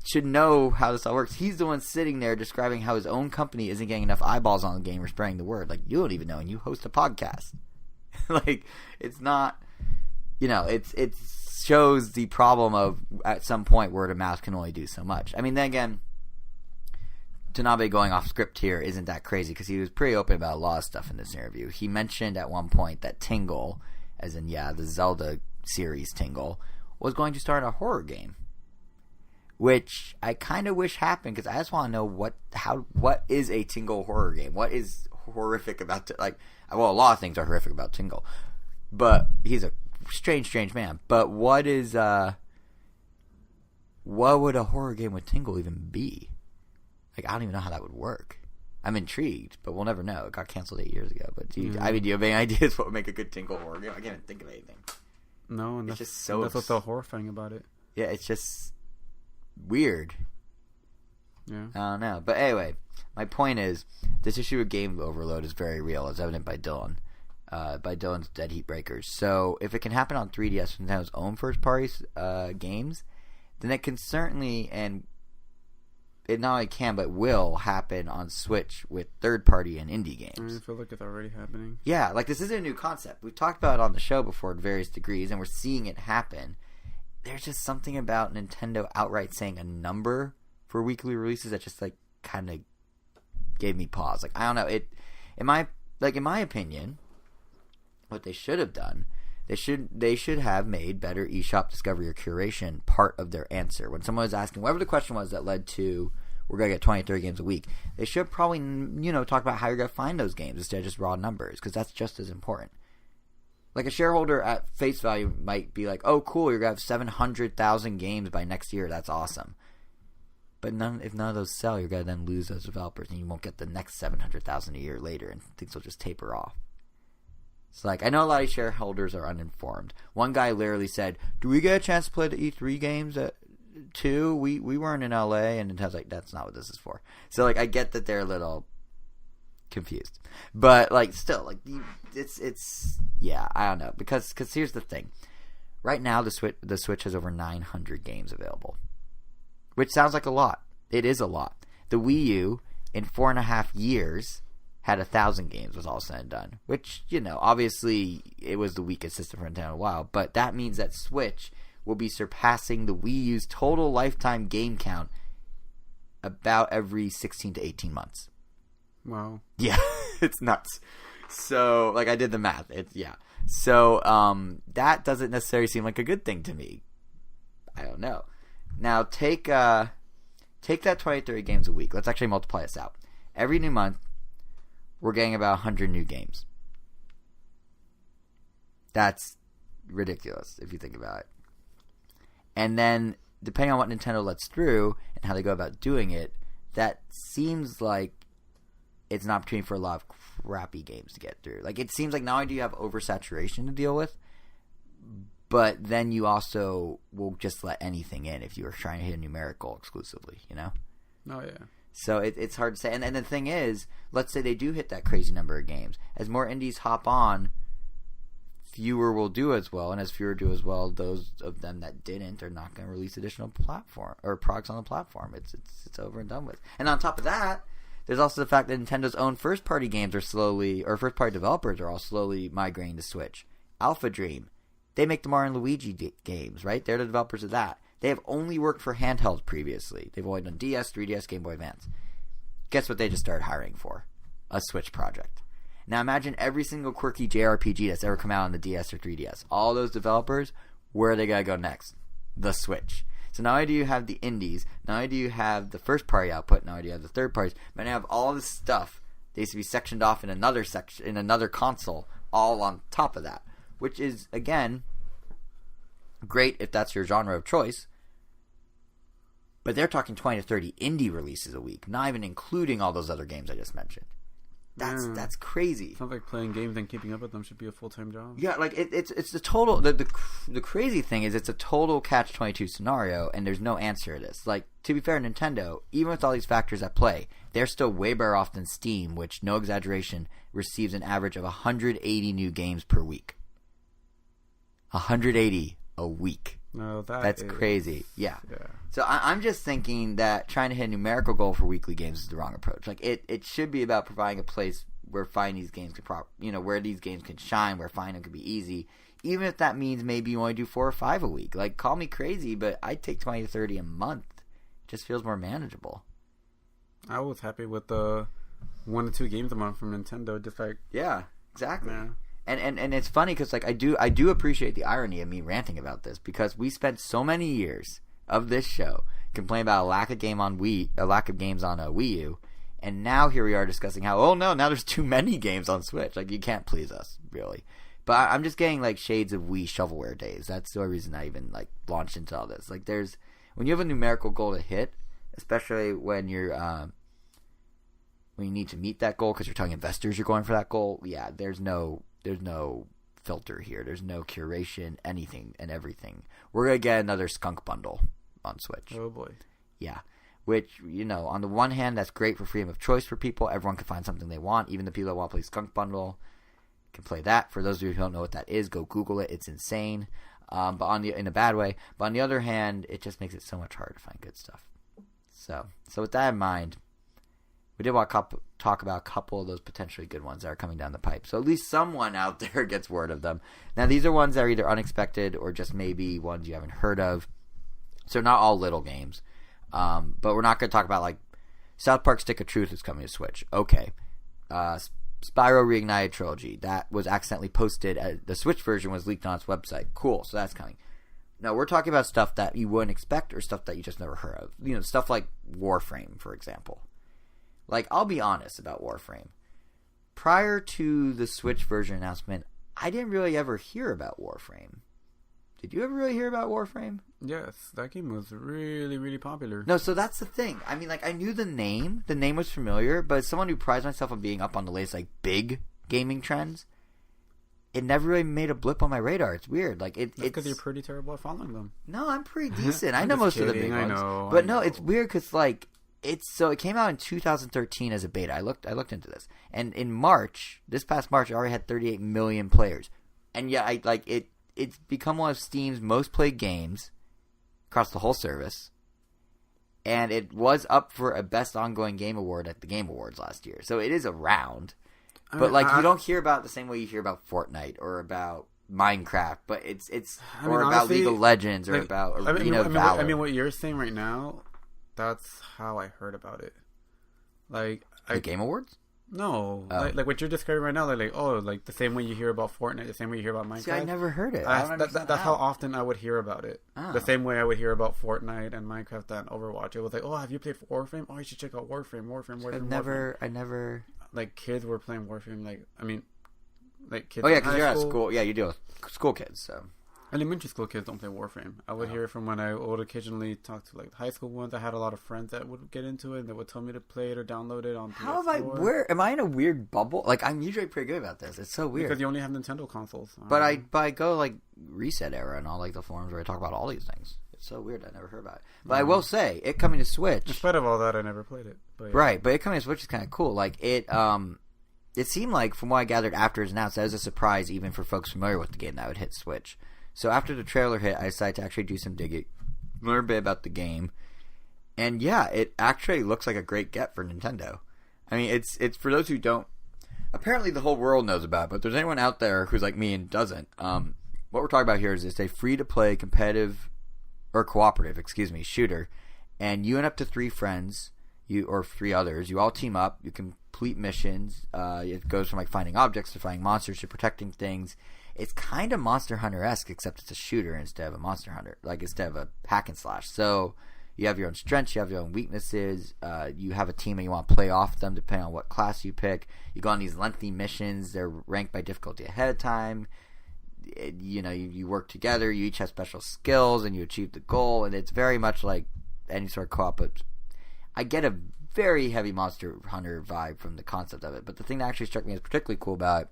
should know how this all works. He's the one sitting there describing how his own company isn't getting enough eyeballs on the game or spreading the word. Like, you don't even know, and you host a podcast. Like, it's not, it shows the problem of, at some point, word of mouth can only do so much. I mean, then again, Tanabe going off script here isn't that crazy because he was pretty open about a lot of stuff in this interview. He mentioned at one point that Tingle, as in, the Zelda series Tingle, was going to start a horror game, which I kind of wish happened because I just want to know what is a Tingle horror game? What is horrific about it? Like, well, a lot of things are horrific about Tingle, but he's a strange man. But what would a horror game with Tingle even be? Like, I don't even know how that would work. I'm intrigued, but we'll never know. It got canceled 8 years ago. But do you have any ideas what would make a good Tingle horror game? I can't even think of anything. No, and it's just so. That's what's so horrifying about it. Yeah, it's just weird. Yeah. I don't know. But anyway, my point is, this issue of game overload is very real, as evident by Dylan. By Dylan's Dead Heat Breakers. So, if it can happen on 3DS with Nintendo's own first-party games, then it can certainly, and it not only can, but will happen on Switch with third-party and indie games. I feel like it's already happening. Yeah, like, this isn't a new concept. We've talked about it on the show before to various degrees, and we're seeing it happen. There's just something about Nintendo outright saying a number for weekly releases that just, like, kind of gave me pause. Like, I don't know. In my opinion, what they should have done, they should have made better eShop discovery or curation part of their answer. When someone was asking, whatever the question was that led to, we're going to get 20, 30 games a week, they should probably, talk about how you're going to find those games instead of just raw numbers, because that's just as important. Like, a shareholder at face value might be like, oh, cool, you're going to have 700,000 games by next year. That's awesome. But if none of those sell, you're going to then lose those developers, and you won't get the next 700,000 a year later, and things will just taper off. So, like, I know a lot of shareholders are uninformed. One guy literally said, do we get a chance to play the E3 games too? We weren't in LA, and Nintendo's like, that's not what this is for. So, like, I get that they're a little confused. But, like, still, like, it's yeah, I don't know. Because here's the thing. Right now, the Switch has over 900 games available. Which sounds like a lot. It is a lot. The Wii U, in 4.5 years, had 1,000 games, was all said and done. Which, obviously, it was the weakest system for Nintendo in a while. But that means that Switch will be surpassing the Wii U's total lifetime game count about every 16 to 18 months. Wow. Yeah, it's nuts. So, like, I did the math. So, that doesn't necessarily seem like a good thing to me. I don't know. Now, take that 20, 30 games a week. Let's actually multiply this out. Every new month, we're getting about 100 new games. That's ridiculous if you think about it. And then, depending on what Nintendo lets through and how they go about doing it, that seems like it's an opportunity for a lot of crappy games to get through. Like, it seems like not only do you have oversaturation to deal with, but then you also will just let anything in if you are trying to hit a numerical exclusively, Oh, yeah. So it's hard to say. And the thing is, let's say they do hit that crazy number of games. As more indies hop on, fewer will do as well. And as fewer do as well, those of them that didn't are not going to release additional platform or products on the platform. It's over and done with. And on top of that, there's also the fact that Nintendo's own first-party games are slowly, or first-party developers are all slowly migrating to Switch. Alpha Dream, they make the Mario and Luigi games, right? They're the developers of that. They have only worked for handhelds previously. They've only done DS, 3DS, Game Boy Advance. Guess what they just started hiring for? A Switch project. Now imagine every single quirky JRPG that's ever come out on the DS or 3DS. All those developers, where are they going to go next? The Switch. So not only do you have the indies, not only do you have the first-party output, not only do you have the third parties, but now you have all this stuff that used to be sectioned off in another section, in another console, all on top of that. Which is, again, great if that's your genre of choice. But they're talking 20 to 30 indie releases a week, not even including all those other games I just mentioned. That's crazy. Sounds like playing games and keeping up with them should be a full-time job. Yeah, like it's the total. The crazy thing is it's a total catch-22 scenario, and there's no answer to this. Like, to be fair, Nintendo, even with all these factors at play, they're still way better off than Steam, which, no exaggeration, receives an average of 180 new games per week. 180 a week. No, that's crazy. Yeah. So I'm just thinking that trying to hit a numerical goal for weekly games is the wrong approach. Like it should be about providing a place where finding these games can where these games can shine, where finding them can be easy. Even if that means maybe you only do 4 or 5 a week. Like, call me crazy, but I'd take 20 to 30 a month. It just feels more manageable. I was happy with the 1 to 2 games a month from Nintendo. Just like exactly. Yeah. And it's funny because like I do appreciate the irony of me ranting about this, because we spent so many years of this show complaining about a lack of games on Wii U, and now here we are discussing how now there's too many games on Switch. Like, you can't please us really. But I'm just getting like shades of Wii shovelware days. That's the only reason I even like launched into all this. Like, when you have a numerical goal to hit, especially when you're when you need to meet that goal because you're telling investors you're going for that goal. Yeah, there's no filter here. There's no curation, anything and everything. We're going to get another skunk bundle on Switch. Oh, boy. Yeah. Which, on the one hand, that's great for freedom of choice for people. Everyone can find something they want. Even the people that want to play skunk bundle can play that. For those of you who don't know what that is, go Google it. It's insane. But in a bad way. But on the other hand, it just makes it so much harder to find good stuff. So with that in mind, we did want to talk about a couple of those potentially good ones that are coming down the pipe. So at least someone out there gets word of them. Now, these are ones that are either unexpected or just maybe ones you haven't heard of. So not all little games. But we're not going to talk about, like, South Park Stick of Truth is coming to Switch. Okay. Spyro Reignited Trilogy. That was accidentally posted. The Switch version was leaked on its website. Cool. So that's coming. No, we're talking about stuff that you wouldn't expect or stuff that you just never heard of. Stuff like Warframe, for example. Like, I'll be honest about Warframe. Prior to the Switch version announcement, I didn't really ever hear about Warframe. Did you ever really hear about Warframe? Yes, that game was really, really popular. No, so that's the thing. I mean, like, I knew the name. The name was familiar, but as someone who prides myself on being up on the latest, like, big gaming trends, it never really made a blip on my radar. It's weird. Like, it's because you're pretty terrible at following them. No, I'm pretty decent. I know most of the big ones. I But know. no, it's weird because, like, it came out in 2013 as a beta. I looked into this, and in March, this past March, it already had 38 million players, and yeah, it's become one of Steam's most played games across the whole service, and it was up for a Best Ongoing Game Award at the Game Awards last year. So it is around, but you don't hear about it the same way you hear about Fortnite or about Minecraft, but it's honestly, about League of Legends or about Arena of Valor. I mean, what you're saying right now. That's how I heard about it. Like, the Game Awards? No, like what you're describing right now. Like the same way you hear about Fortnite, the same way you hear about Minecraft. See, I never heard it. That's how often I would hear about it. Oh. The same way I would hear about Fortnite and Minecraft and Overwatch. It was like, oh, have you played Warframe? Oh, you should check out Warframe. I never. Like, kids were playing Warframe. Like, I mean, like kids. Oh yeah, because you're at school. Yeah, you deal with school kids, so. Elementary school kids don't play Warframe. I would hear it from when I would occasionally talk to, like, high school ones. I had a lot of friends that would get into it and they would tell me to play it or download it on PS4. Where am I in a weird bubble? Like, I'm usually pretty good about this. It's so weird because you only have Nintendo consoles. But I go like Reset Era and all, like, the forums where I talk about all these things. so weird. I never heard about it. But I will say, it coming to Switch. In spite of all that, I never played it. But yeah. Right, but it coming to Switch is kind of cool. Like, it seemed like, from what I gathered after it was announced, that was a surprise even for folks familiar with the game that would hit Switch. So after the trailer hit, I decided to actually do some digging, learn a bit about the game. And yeah, it actually looks like a great get for Nintendo. I mean, it's for those who don't. Apparently, the whole world knows about it, but if there's anyone out there who's like me and doesn't, what we're talking about here is it's a free-to-play competitive, or cooperative, shooter, and you and up to 3 friends, or 3 others, you all team up, you complete missions. It goes from like finding objects to finding monsters to protecting things. It's kind of Monster Hunter-esque, except it's a shooter instead of a Monster Hunter, like instead of a hack and slash. So you have your own strengths, you have your own weaknesses, you have a team and you want to play off them depending on what class you pick. You go on these lengthy missions, they're ranked by difficulty ahead of time. You work together, you each have special skills, and you achieve the goal, and it's very much like any sort of co-op, but I get a very heavy Monster Hunter vibe from the concept of it. But the thing that actually struck me as particularly cool about it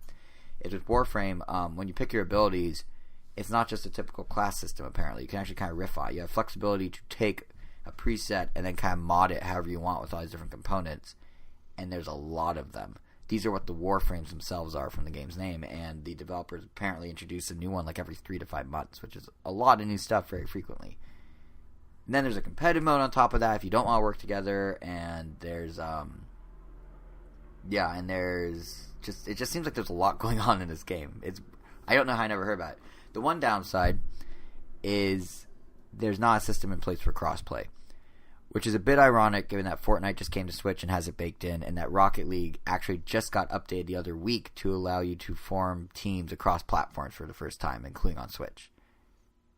is with Warframe, when you pick your abilities, it's not just a typical class system, apparently. You can actually kind of riff on it. You have flexibility to take a preset and then kind of mod it however you want with all these different components, and there's a lot of them. These are what the Warframes themselves are from the game's name, and the developers apparently introduce a new one like every 3 to 5 months, which is a lot of new stuff very frequently. And then there's a competitive mode on top of that if you don't want to work together, and there's it just seems like there's a lot going on in this game. I don't know how I never heard about it. The one downside is there's not a system in place for crossplay, which is a bit ironic given that Fortnite just came to Switch and has it baked in, and that Rocket League actually just got updated the other week to allow you to form teams across platforms for the first time, including on Switch.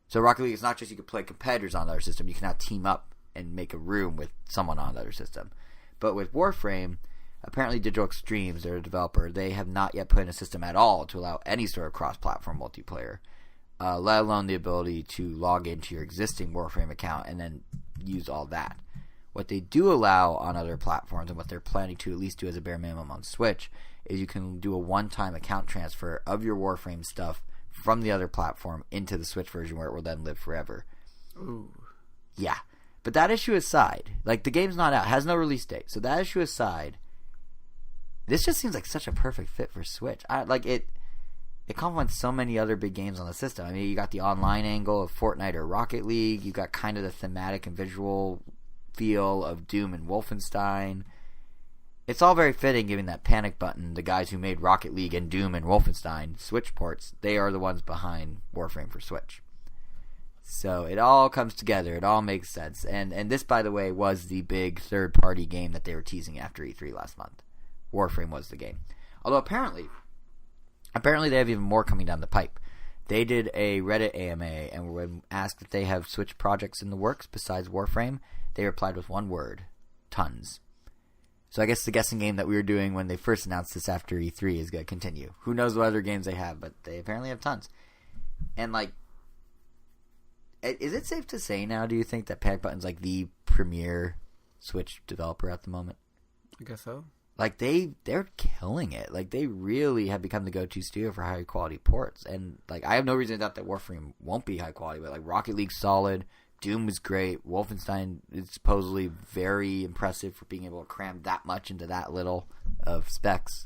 So Rocket League is not just you can play competitors on the other system, you can now team up and make a room with someone on the other system. But with Warframe, apparently Digital Extremes, their developer, they have not yet put in a system at all to allow any sort of cross-platform multiplayer, let alone the ability to log into your existing Warframe account and then use all that. What they do allow on other platforms, and what they're planning to at least do as a bare minimum on Switch, is you can do a one-time account transfer of your Warframe stuff from the other platform into the Switch version, where it will then live forever. Ooh. Yeah. But that issue aside, like, the game's not out, has no release date, so that issue aside, this just seems like such a perfect fit for Switch. It complements so many other big games on the system. I mean, you got the online angle of Fortnite or Rocket League, you got kind of the thematic and visual feel of Doom and Wolfenstein. It's all very fitting, given that Panic Button, the guys who made Rocket League and Doom and Wolfenstein Switch ports, they are the ones behind Warframe for Switch. So it all comes together. It all makes sense. And this, by the way, was the big third-party game that they were teasing after E3 last month. Warframe was the game. Although apparently they have even more coming down the pipe. They did a Reddit AMA, and when asked if they have Switch projects in the works besides Warframe, they replied with one word: tons. So I guess the guessing game that we were doing when they first announced this after E3 is going to continue. Who knows what other games they have, but they apparently have tons. And, like, is it safe to say now, do you think, that Panic Button's like the premier Switch developer at the moment? I guess so. Like, they're killing it. Like, they really have become the go-to studio for high-quality ports. And, like, I have no reason to doubt that Warframe won't be high-quality, but, like, Rocket League's solid. Doom was great. Wolfenstein is supposedly very impressive for being able to cram that much into that little of specs.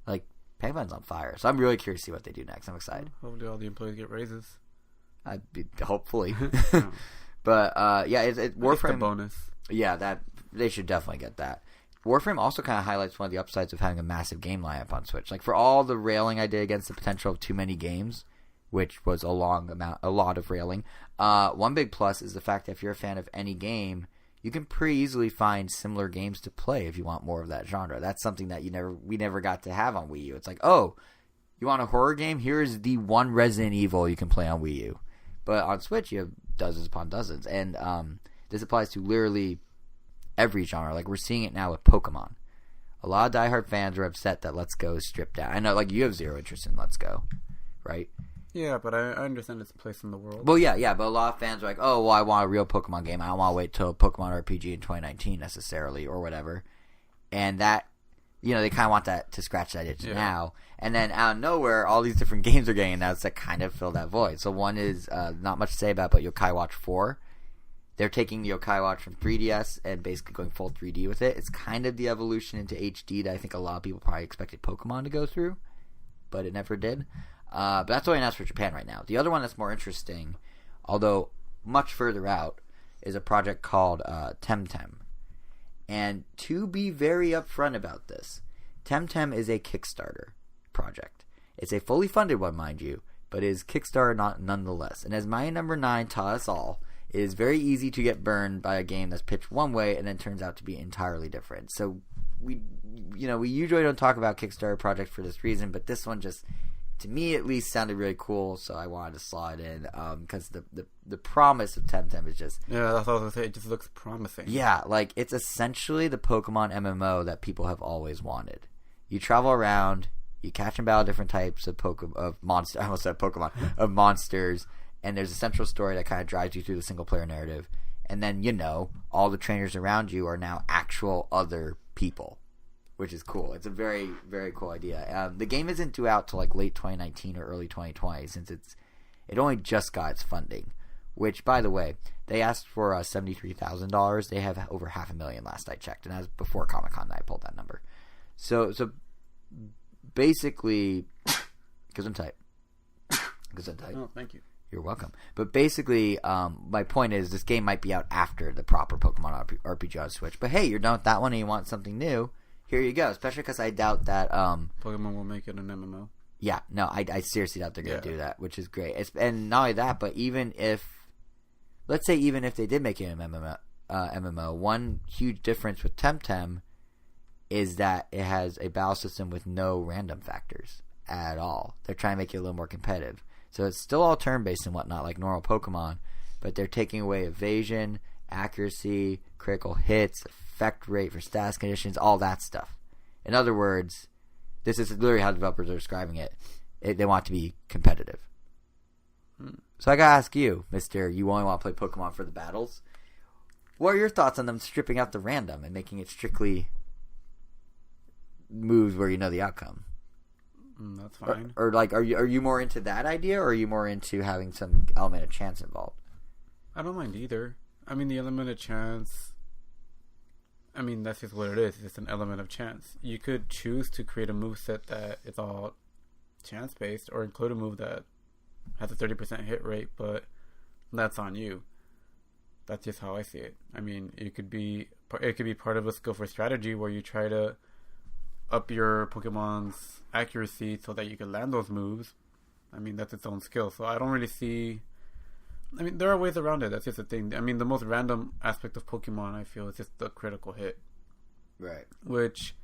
Like, Panic Button's on fire. So I'm really curious to see what they do next. I'm excited. Hopefully all the employees get raises. Hopefully. But, yeah, Warframe... a bonus. Yeah, that they should definitely get that. Warframe also kind of highlights one of the upsides of having a massive game lineup on Switch. Like, for all the railing I did against the potential of too many games, which was a lot of railing, one big plus is the fact that if you're a fan of any game, you can pretty easily find similar games to play if you want more of that genre. That's something that we never got to have on Wii U. It's like, oh, you want a horror game? Here's the one Resident Evil you can play on Wii U. But on Switch, you have dozens upon dozens. And this applies to literally every genre. Like, we're seeing it now with Pokemon. A lot of diehard fans are upset that Let's Go is stripped down. I know, like, you have zero interest in Let's Go, right? Yeah, but I understand its place in the world. Well, yeah, but a lot of fans are like, oh, well, I want a real Pokemon game. I don't want to wait till Pokemon RPG in 2019 necessarily, or whatever. And that, they kind of want that to scratch that itch now. And then out of nowhere, all these different games are getting announced that kind of fill that void. So one is, not much to say about, but Yokai Watch 4. they're taking the Yokai Watch from 3DS and basically going full 3D with it. It's kind of the evolution into HD that I think a lot of people probably expected Pokemon to go through, but it never did. But that's all I announced for Japan right now. The other one that's more interesting, although much further out, is a project called Temtem. And to be very upfront about this, Temtem is a Kickstarter project. It's a fully funded one, mind you, but it is Kickstarter nonetheless. And as my number 9 taught us all, it is very easy to get burned by a game that's pitched one way and then turns out to be entirely different. So we usually don't talk about Kickstarter projects for this reason, but this one just, to me at least, sounded really cool, so I wanted to slide in because the promise of Temtem is just... Yeah, that's what I was going to say. It just looks promising. Yeah, like, it's essentially the Pokemon MMO that people have always wanted. You travel around, you catch and battle different types of monsters. I almost said Pokemon. Of monsters, and there's a central story that kind of drives you through the single-player narrative. And then, all the trainers around you are now actual other people, which is cool. It's a very, very cool idea. The game isn't due out till like late 2019 or early 2020 since it only just got its funding, which, by the way, they asked for $73,000. They have over $500,000 last I checked, and that was before Comic-Con that I pulled that number. So basically, because I'm tight. Oh, thank you. You're welcome. But basically, my point is this game might be out after the proper Pokemon RPG on Switch. But hey, you're done with that one and you want something new. Here you go. Especially because I doubt that... Pokemon will make it an MMO. Yeah. No, I seriously doubt they're going to do that, which is great. And not only that, but even if... Let's say even if they did make it an MMO, one huge difference with Temtem is that it has a battle system with no random factors at all. They're trying to make it a little more competitive. So it's still all turn-based and whatnot, like normal Pokemon, but they're taking away evasion, accuracy, critical hits, effect rate for status conditions, all that stuff. In other words, this is literally how developers are describing it. They want it to be competitive. So I gotta ask you, Mr. You only want to play Pokemon for the battles. What are your thoughts on them stripping out the random and making it strictly moves where you know the outcome? That's fine. Or like, are you more into that idea, or are you more into having some element of chance involved? I don't mind either. I mean, the element of chance... I mean, that's just what it is. It's an element of chance. You could choose to create a moveset that is all chance-based, or include a move that has a 30% hit rate, but that's on you. That's just how I see it. I mean, it could be part of a skill for strategy where you try to up your Pokemon's accuracy so that you can land those moves. I mean, that's its own skill. So I don't really see... I mean, there are ways around it. That's just the thing. I mean, the most random aspect of Pokemon, I feel, is just the critical hit. Right. Which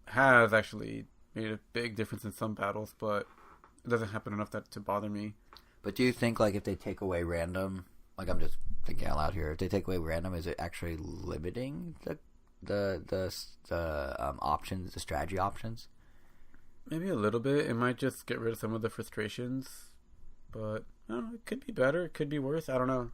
has actually made a big difference in some battles, but it doesn't happen enough to bother me. But do you think, like, if they take away random... Like, I'm just thinking out loud here. If they take away random, is it actually limiting the options, the strategy options? Maybe a little bit. It might just get rid of some of the frustrations, but I don't know. It could be better. It could be worse. I don't know.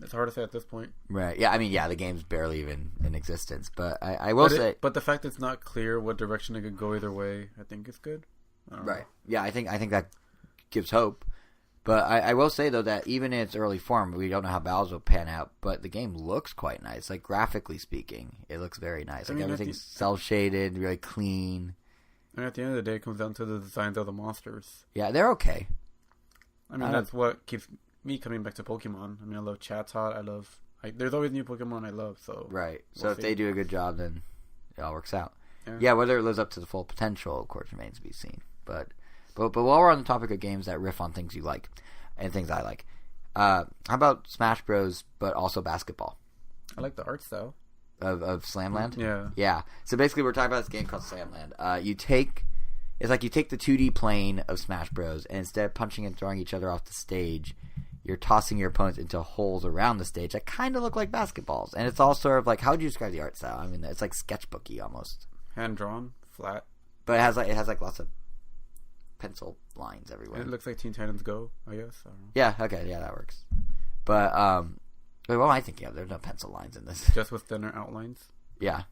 It's hard to say at this point. Right. Yeah. I mean, the game's barely even in existence, but I will say. But the fact it's not clear what direction it could go either way, I think is good. Right. Know. Yeah. I think that gives hope. But I will say, though, that even in its early form, we don't know how battles will pan out, but the game looks quite nice. Like, graphically speaking, it looks very nice. Like, everything's cel-shaded, really clean. And at the end of the day, it comes down to the designs of the monsters. Yeah, they're okay. I mean, that's what keeps me coming back to Pokemon. I mean, I love Chatot. There's always new Pokemon I love, so... Right. So if they do a good job, then it all works out. Yeah, whether it lives up to the full potential, of course, remains to be seen. But while we're on the topic of games that riff on things you like and things I like, how about Smash Bros. But also basketball? I like the art style of Slamland. Yeah. So basically, we're talking about this game called Slamland. It's like you take the 2D plane of Smash Bros. And instead of punching and throwing each other off the stage, you're tossing your opponents into holes around the stage that kind of look like basketballs. And it's all sort of like, how would you describe the art style? I mean, it's like sketchbooky almost. Hand drawn, flat. But it has lots of pencil lines everywhere. It looks like Teen Titans Go, I guess. I don't know. Yeah, okay, yeah, that works. But what am I thinking of? There's no pencil lines in this. Just with thinner outlines. Yeah.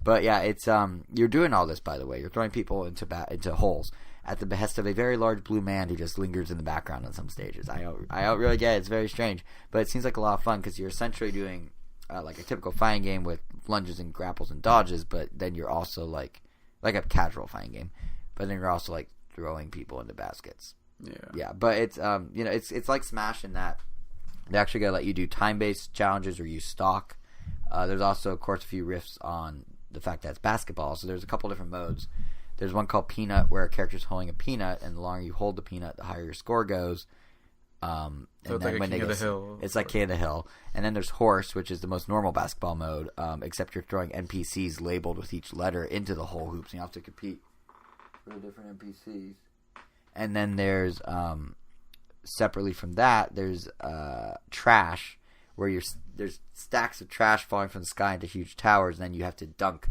But yeah, it's you're doing all this, by the way. You're throwing people into holes. at the behest of a very large blue man who just lingers in the background on some stages. I don't really get it. It's very strange, but it seems like a lot of fun because you're essentially doing like a typical fighting game with lunges and grapples and dodges, but then you're also like a casual fighting game, but then you're also like throwing people into baskets. Yeah, but it's it's like Smash in that they actually gotta let you do time-based challenges or use stock. There's also, of course, a few riffs on the fact that it's basketball, so there's a couple different modes. There's one called Peanut, where a character's holding a peanut, and the longer you hold the peanut, the higher your score goes. And so it's then like King of the Hill. It's like King of the Hill. And then there's Horse, which is the most normal basketball mode, except you're throwing NPCs labeled with each letter into the hole hoops, and you have to compete for the different NPCs. And then there's, separately from that, there's Trash, where there's stacks of trash falling from the sky into huge towers, and then you have to dunk.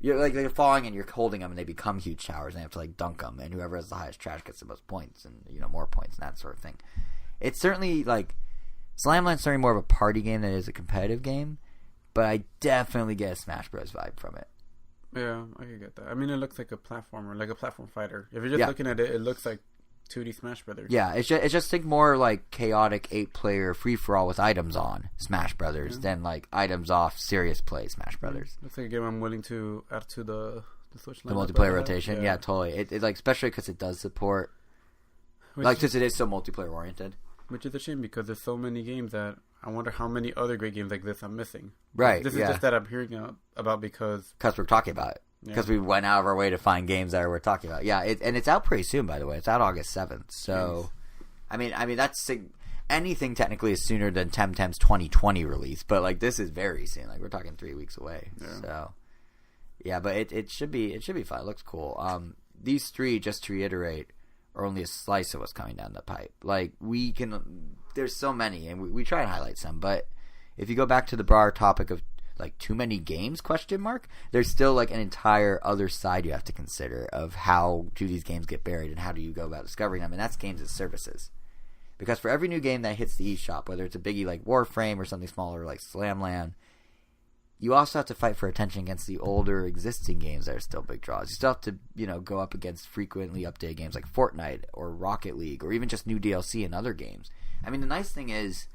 They're falling and you're holding them and they become huge towers and you have to like dunk them, and whoever has the highest trash gets the most points and more points and that sort of thing. It's certainly like Slamland's certainly more of a party game than it is a competitive game, but I definitely get a Smash Bros vibe from it. Yeah, I can get that. I mean, it looks like a platformer, like a platform fighter. If you're just looking at it, it looks like 2D Smash Brothers. Yeah, it's just think more like chaotic 8-player free-for-all with items on Smash Brothers than like items off serious play Smash Brothers. Looks like a game I'm willing to add to the Switch line. The multiplayer rotation, yeah, totally. It like, especially because it does support, because it is so multiplayer oriented. Which is a shame because there's so many games that I wonder how many other great games like this I'm missing. Right. This is just that I'm hearing about because we're talking about it. Because we went out of our way to find games that we're talking about. Yeah, and it's out pretty soon, by the way. It's out August 7th. So, I mean that's anything technically is sooner than Temtem's 2020 release. But like this is very soon. Like we're talking 3 weeks away. Yeah. So, yeah, but it should be fun. It looks cool. These three, just to reiterate, are only a slice of what's coming down the pipe. Like there's so many, and we try and highlight some. But if you go back to the broader topic of like too many games ? There's still like an entire other side you have to consider of how do these games get buried and how do you go about discovering them, and that's games as services. Because for every new game that hits the eShop, whether it's a biggie like Warframe or something smaller like Slamland, you also have to fight for attention against the older existing games that are still big draws. You still have to go up against frequently updated games like Fortnite or Rocket League or even just new DLC and other games. I mean, the nice thing is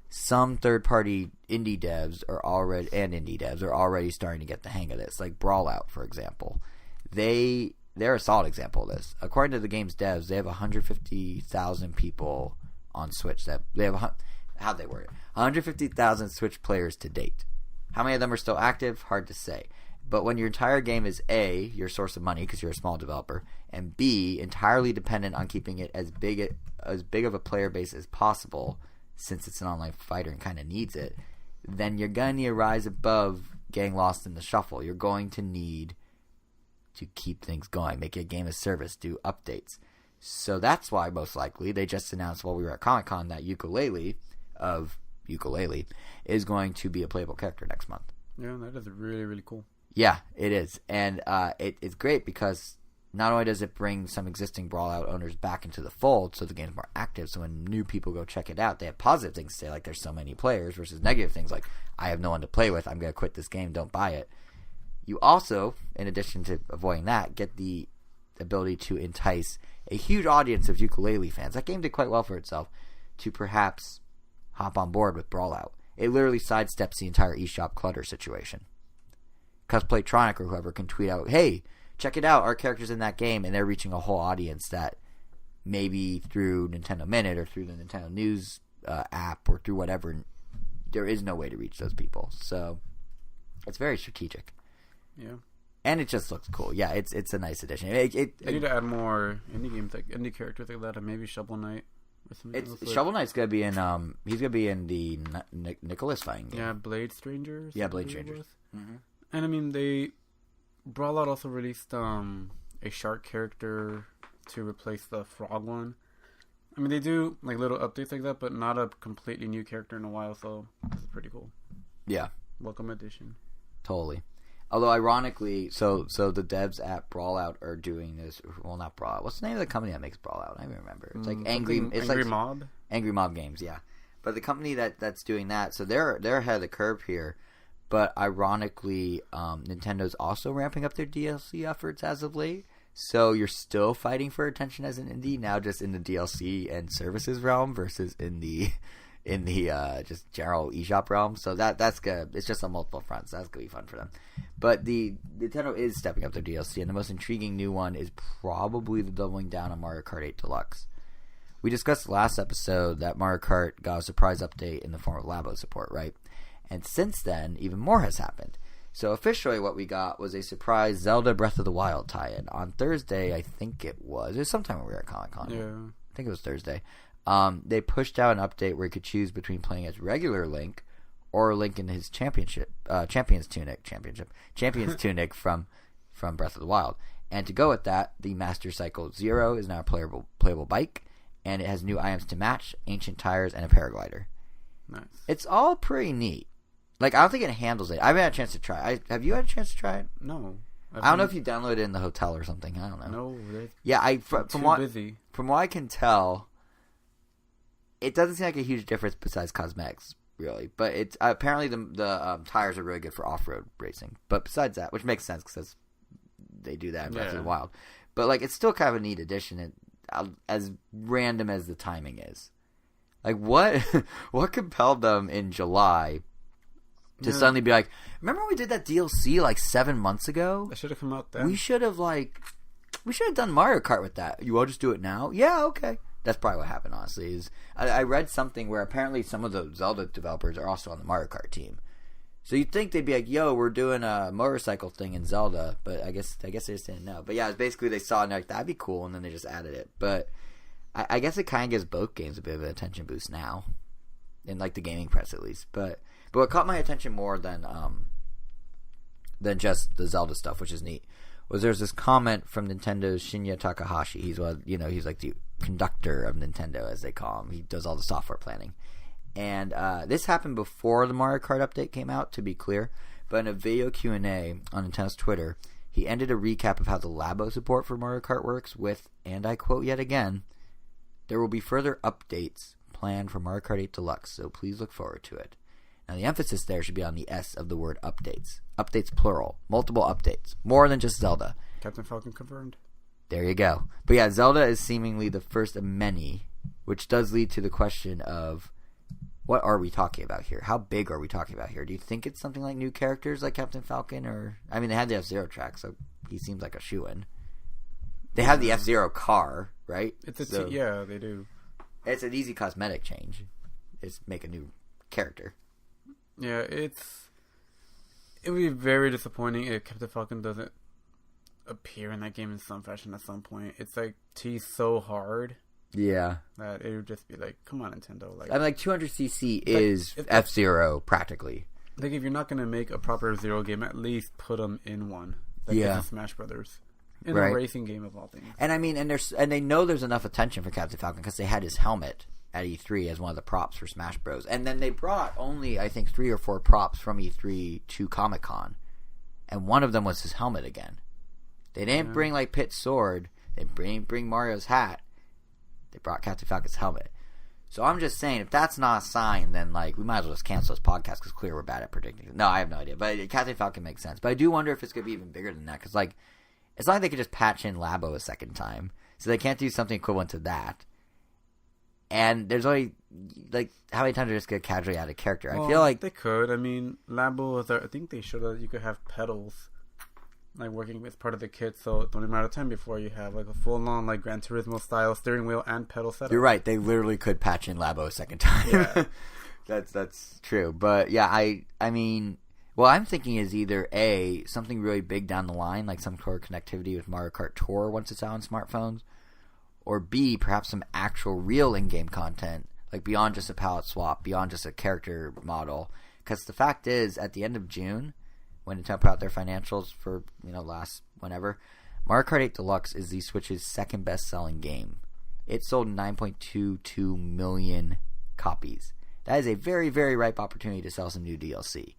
some third-party indie devs are already starting to get the hang of this. Like Brawlout, for example, they're a solid example of this. According to the game's devs, they have 150,000 people on Switch. That they have how'd they word it? 150,000 Switch players to date. How many of them are still active? Hard to say. But when your entire game is A, your source of money because you're a small developer, and B, entirely dependent on keeping it as big of a player base as possible, since it's an online fighter and kind of needs it, then you're going to rise above getting lost in the shuffle. You're going to need to keep things going, make it a game as service, do updates. So that's why, most likely, they just announced while we were at Comic-Con that Ukulele is going to be a playable character next month. Yeah, that is really, really cool. Yeah, it is. And it's great because not only does it bring some existing Brawlout owners back into the fold so the game's more active, so when new people go check it out, they have positive things to say, like there's so many players, versus negative things like I have no one to play with, I'm going to quit this game, don't buy it. You also, in addition to avoiding that, get the ability to entice a huge audience of ukulele fans. That game did quite well for itself to perhaps hop on board with Brawlout. It literally sidesteps the entire eShop clutter situation. Because Playtronic or whoever can tweet out, hey, check it out, our character's in that game, and they're reaching a whole audience that maybe through Nintendo Minute or through the Nintendo News app or through whatever, there is no way to reach those people. So it's very strategic. Yeah. And it just looks cool. Yeah, it's a nice addition. They need to add more indie games, like indie characters like that, and maybe Shovel Knight. Shovel Knight's gonna be in. He's gonna be in the Nicholas fighting game. Yeah, Blade Strangers. Yeah, Blade Strangers. Mm-hmm. And I mean, Brawlout also released a shark character to replace the frog one. I mean, they do like little updates like that, but not a completely new character in a while. So this is pretty cool. Yeah. Welcome addition. Totally. Although ironically, so the devs at Brawlout are doing this. Well, not Brawlout. What's the name of the company that makes Brawlout? I don't even remember. It's like Angry Mob. Angry Mob Games, yeah. But the company that's doing that, so they're ahead of the curve here. But ironically, Nintendo's also ramping up their DLC efforts as of late. So you're still fighting for attention as an indie, now just in the DLC and services realm versus in the just general eShop realm. So that's good. It's just on multiple fronts. That's gonna be fun for them. But the Nintendo is stepping up their DLC, and the most intriguing new one is probably the doubling down on Mario Kart 8 Deluxe. We discussed last episode that Mario Kart got a surprise update in the form of Labo support, right? And since then, even more has happened. So officially what we got was a surprise Zelda Breath of the Wild tie-in. On Thursday, I think it was. It was sometime when we were at Comic-Con. Yeah. I think it was Thursday. They pushed out an update where you could choose between playing as regular Link or Link in his Champions Tunic from Breath of the Wild. And to go with that, the Master Cycle Zero is now a playable bike, and it has new items to match, ancient tires, and a paraglider. Nice. It's all pretty neat. Like, I don't think it handles it. I haven't had a chance to try it. Have you had a chance to try it? No. I don't know if you downloaded it in the hotel or something. I don't know. No. Yeah, from what I can tell, it doesn't seem like a huge difference besides cosmetics, really. But it's apparently the tires are really good for off-road racing. But besides that, which makes sense because they do that in Breath of the Wild. But, like, it's still kind of a neat addition, as random as the timing is. Like, what compelled them in July to suddenly be like, remember when we did that DLC like 7 months ago? That should have come out then. We should have done Mario Kart with that. You all just do it now? Yeah, okay. That's probably what happened, honestly. I read something where apparently some of the Zelda developers are also on the Mario Kart team. So you'd think they'd be like, yo, we're doing a motorcycle thing in Zelda, but I guess they just didn't know. But yeah, it's basically they saw it and they're like, that'd be cool, and then they just added it. But I guess it kind of gives both games a bit of an attention boost now, in like the gaming press at least. But what caught my attention more than just the Zelda stuff, which is neat, was there's this comment from Nintendo's Shinya Takahashi. He's he's like the conductor of Nintendo, as they call him. He does all the software planning. And this happened before the Mario Kart update came out, to be clear. But in a video Q&A on Nintendo's Twitter, he ended a recap of how the Labo support for Mario Kart works with, and I quote yet again, "There will be further updates planned for Mario Kart 8 Deluxe, so please look forward to it." Now the emphasis there should be on the S of the word updates. Updates plural. Multiple updates. More than just Zelda. Captain Falcon confirmed. There you go. But yeah, Zelda is seemingly the first of many, which does lead to the question of, what are we talking about here? How big are we talking about here? Do you think it's something like new characters like Captain Falcon? Or I mean, they had the F-Zero track, so he seems like a shoo-in. They have the F-Zero car, right? Yeah, they do. It's an easy cosmetic change. It's make a new character. Yeah, it would be very disappointing if Captain Falcon doesn't appear in that game in some fashion at some point. It's like teased so hard. Yeah. That it would just be like, come on, Nintendo. Like, I mean, like 200cc is F-Zero practically. Like, if you're not going to make a proper Zero game, at least put them in one. Like in Smash Brothers. In a racing game of all things. And I mean, and they know there's enough attention for Captain Falcon because they had his helmet at E3 as one of the props for Smash Bros. And then they brought only, I think, 3 or 4 props from E3 to Comic-Con. And one of them was his helmet again. They didn't bring, like, Pit's sword. They didn't bring Mario's hat. They brought Captain Falcon's helmet. So I'm just saying, if that's not a sign, then, like, we might as well just cancel this podcast because clearly we're bad at predicting. No, I have no idea. But Captain Falcon makes sense. But I do wonder if it's going to be even bigger than that because, like, it's not like they could just patch in Labo a second time. So they can't do something equivalent to that. And there's only, like, how many times are just going to casually add a character? I feel like they could. I mean, Labo, I think they showed that you could have pedals, like, working with part of the kit, so it's only a matter of time before you have, like, a full-on, like, Gran Turismo style steering wheel and pedal setup. You're right. They literally could patch in Labo a second time. Yeah. That's true. But, yeah, I mean, what I'm thinking is either, A, something really big down the line, like some sort of connectivity with Mario Kart Tour once it's out on smartphones, or B, perhaps some actual real in-game content, like beyond just a palette swap, beyond just a character model. Because the fact is, at the end of June, when Nintendo put out their financials for, last whenever, Mario Kart 8 Deluxe is the Switch's second best-selling game. It sold 9.22 million copies. That is a very, very ripe opportunity to sell some new DLC.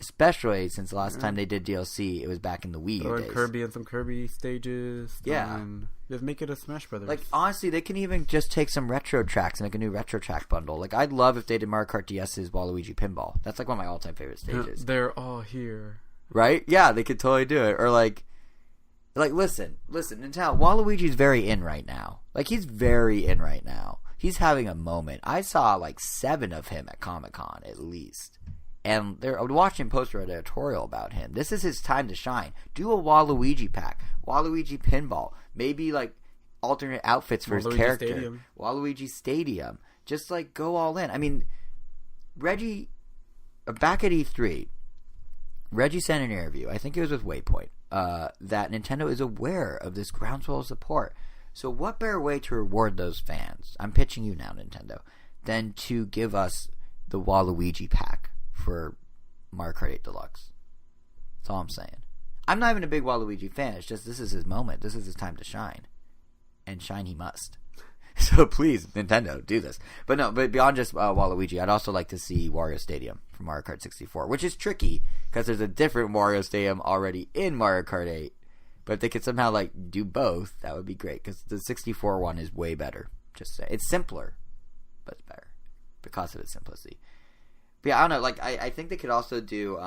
Especially since the last time they did DLC, it was back in the Wii U days. Kirby and some Kirby stages. Yeah. And just make it a Smash Brothers. Like, honestly, they can even just take some retro tracks and make a new retro track bundle. Like, I'd love if they did Mario Kart DS's Waluigi Pinball. That's, like, one of my all-time favorite stages. They're all here. Right? Yeah, they could totally do it. Or, like, Like, listen, Nintendo, Waluigi's very in right now. Like, he's very in right now. He's having a moment. I saw, like, 7 of him at Comic-Con, at least. And I was watching poster editorial about him. This is his time to shine. Do a Waluigi pack. Waluigi pinball. Maybe, like, alternate outfits for his character. Stadium. Waluigi Stadium. Just, like, go all in. I mean, Reggie, back at E3, Reggie sent an interview, I think it was with Waypoint, that Nintendo is aware of this groundswell of support. So what better way to reward those fans, I'm pitching you now, Nintendo, than to give us the Waluigi pack for Mario Kart 8 Deluxe. That's all I'm saying. I'm not even a big Waluigi fan. It's just this is his moment. This is his time to shine. And shine he must. So please, Nintendo, do this. But beyond just Waluigi, I'd also like to see Wario Stadium for Mario Kart 64, which is tricky because there's a different Wario Stadium already in Mario Kart 8. But if they could somehow like do both, that would be great because the 64 one is way better. Just say it's simpler, but it's better because of its simplicity. But yeah, I don't know. Like I think they could also do.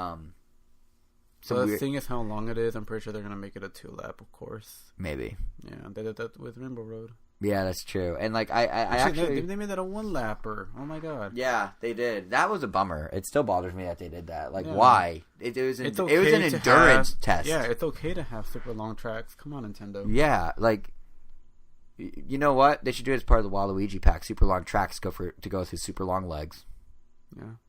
So the thing is how long it is. I'm pretty sure they're gonna make it a 2-lap, of course. Maybe. Yeah, they did that with Rainbow Road. Yeah, that's true. And like I actually they made that a 1-lapper. Oh my god. Yeah, they did. That was a bummer. It still bothers me that they did that. Like, why? It was an endurance test. Yeah, it's okay to have super long tracks. Come on, Nintendo. Yeah, like you know what? They should do it as part of the Waluigi pack. Super long tracks go through super long legs.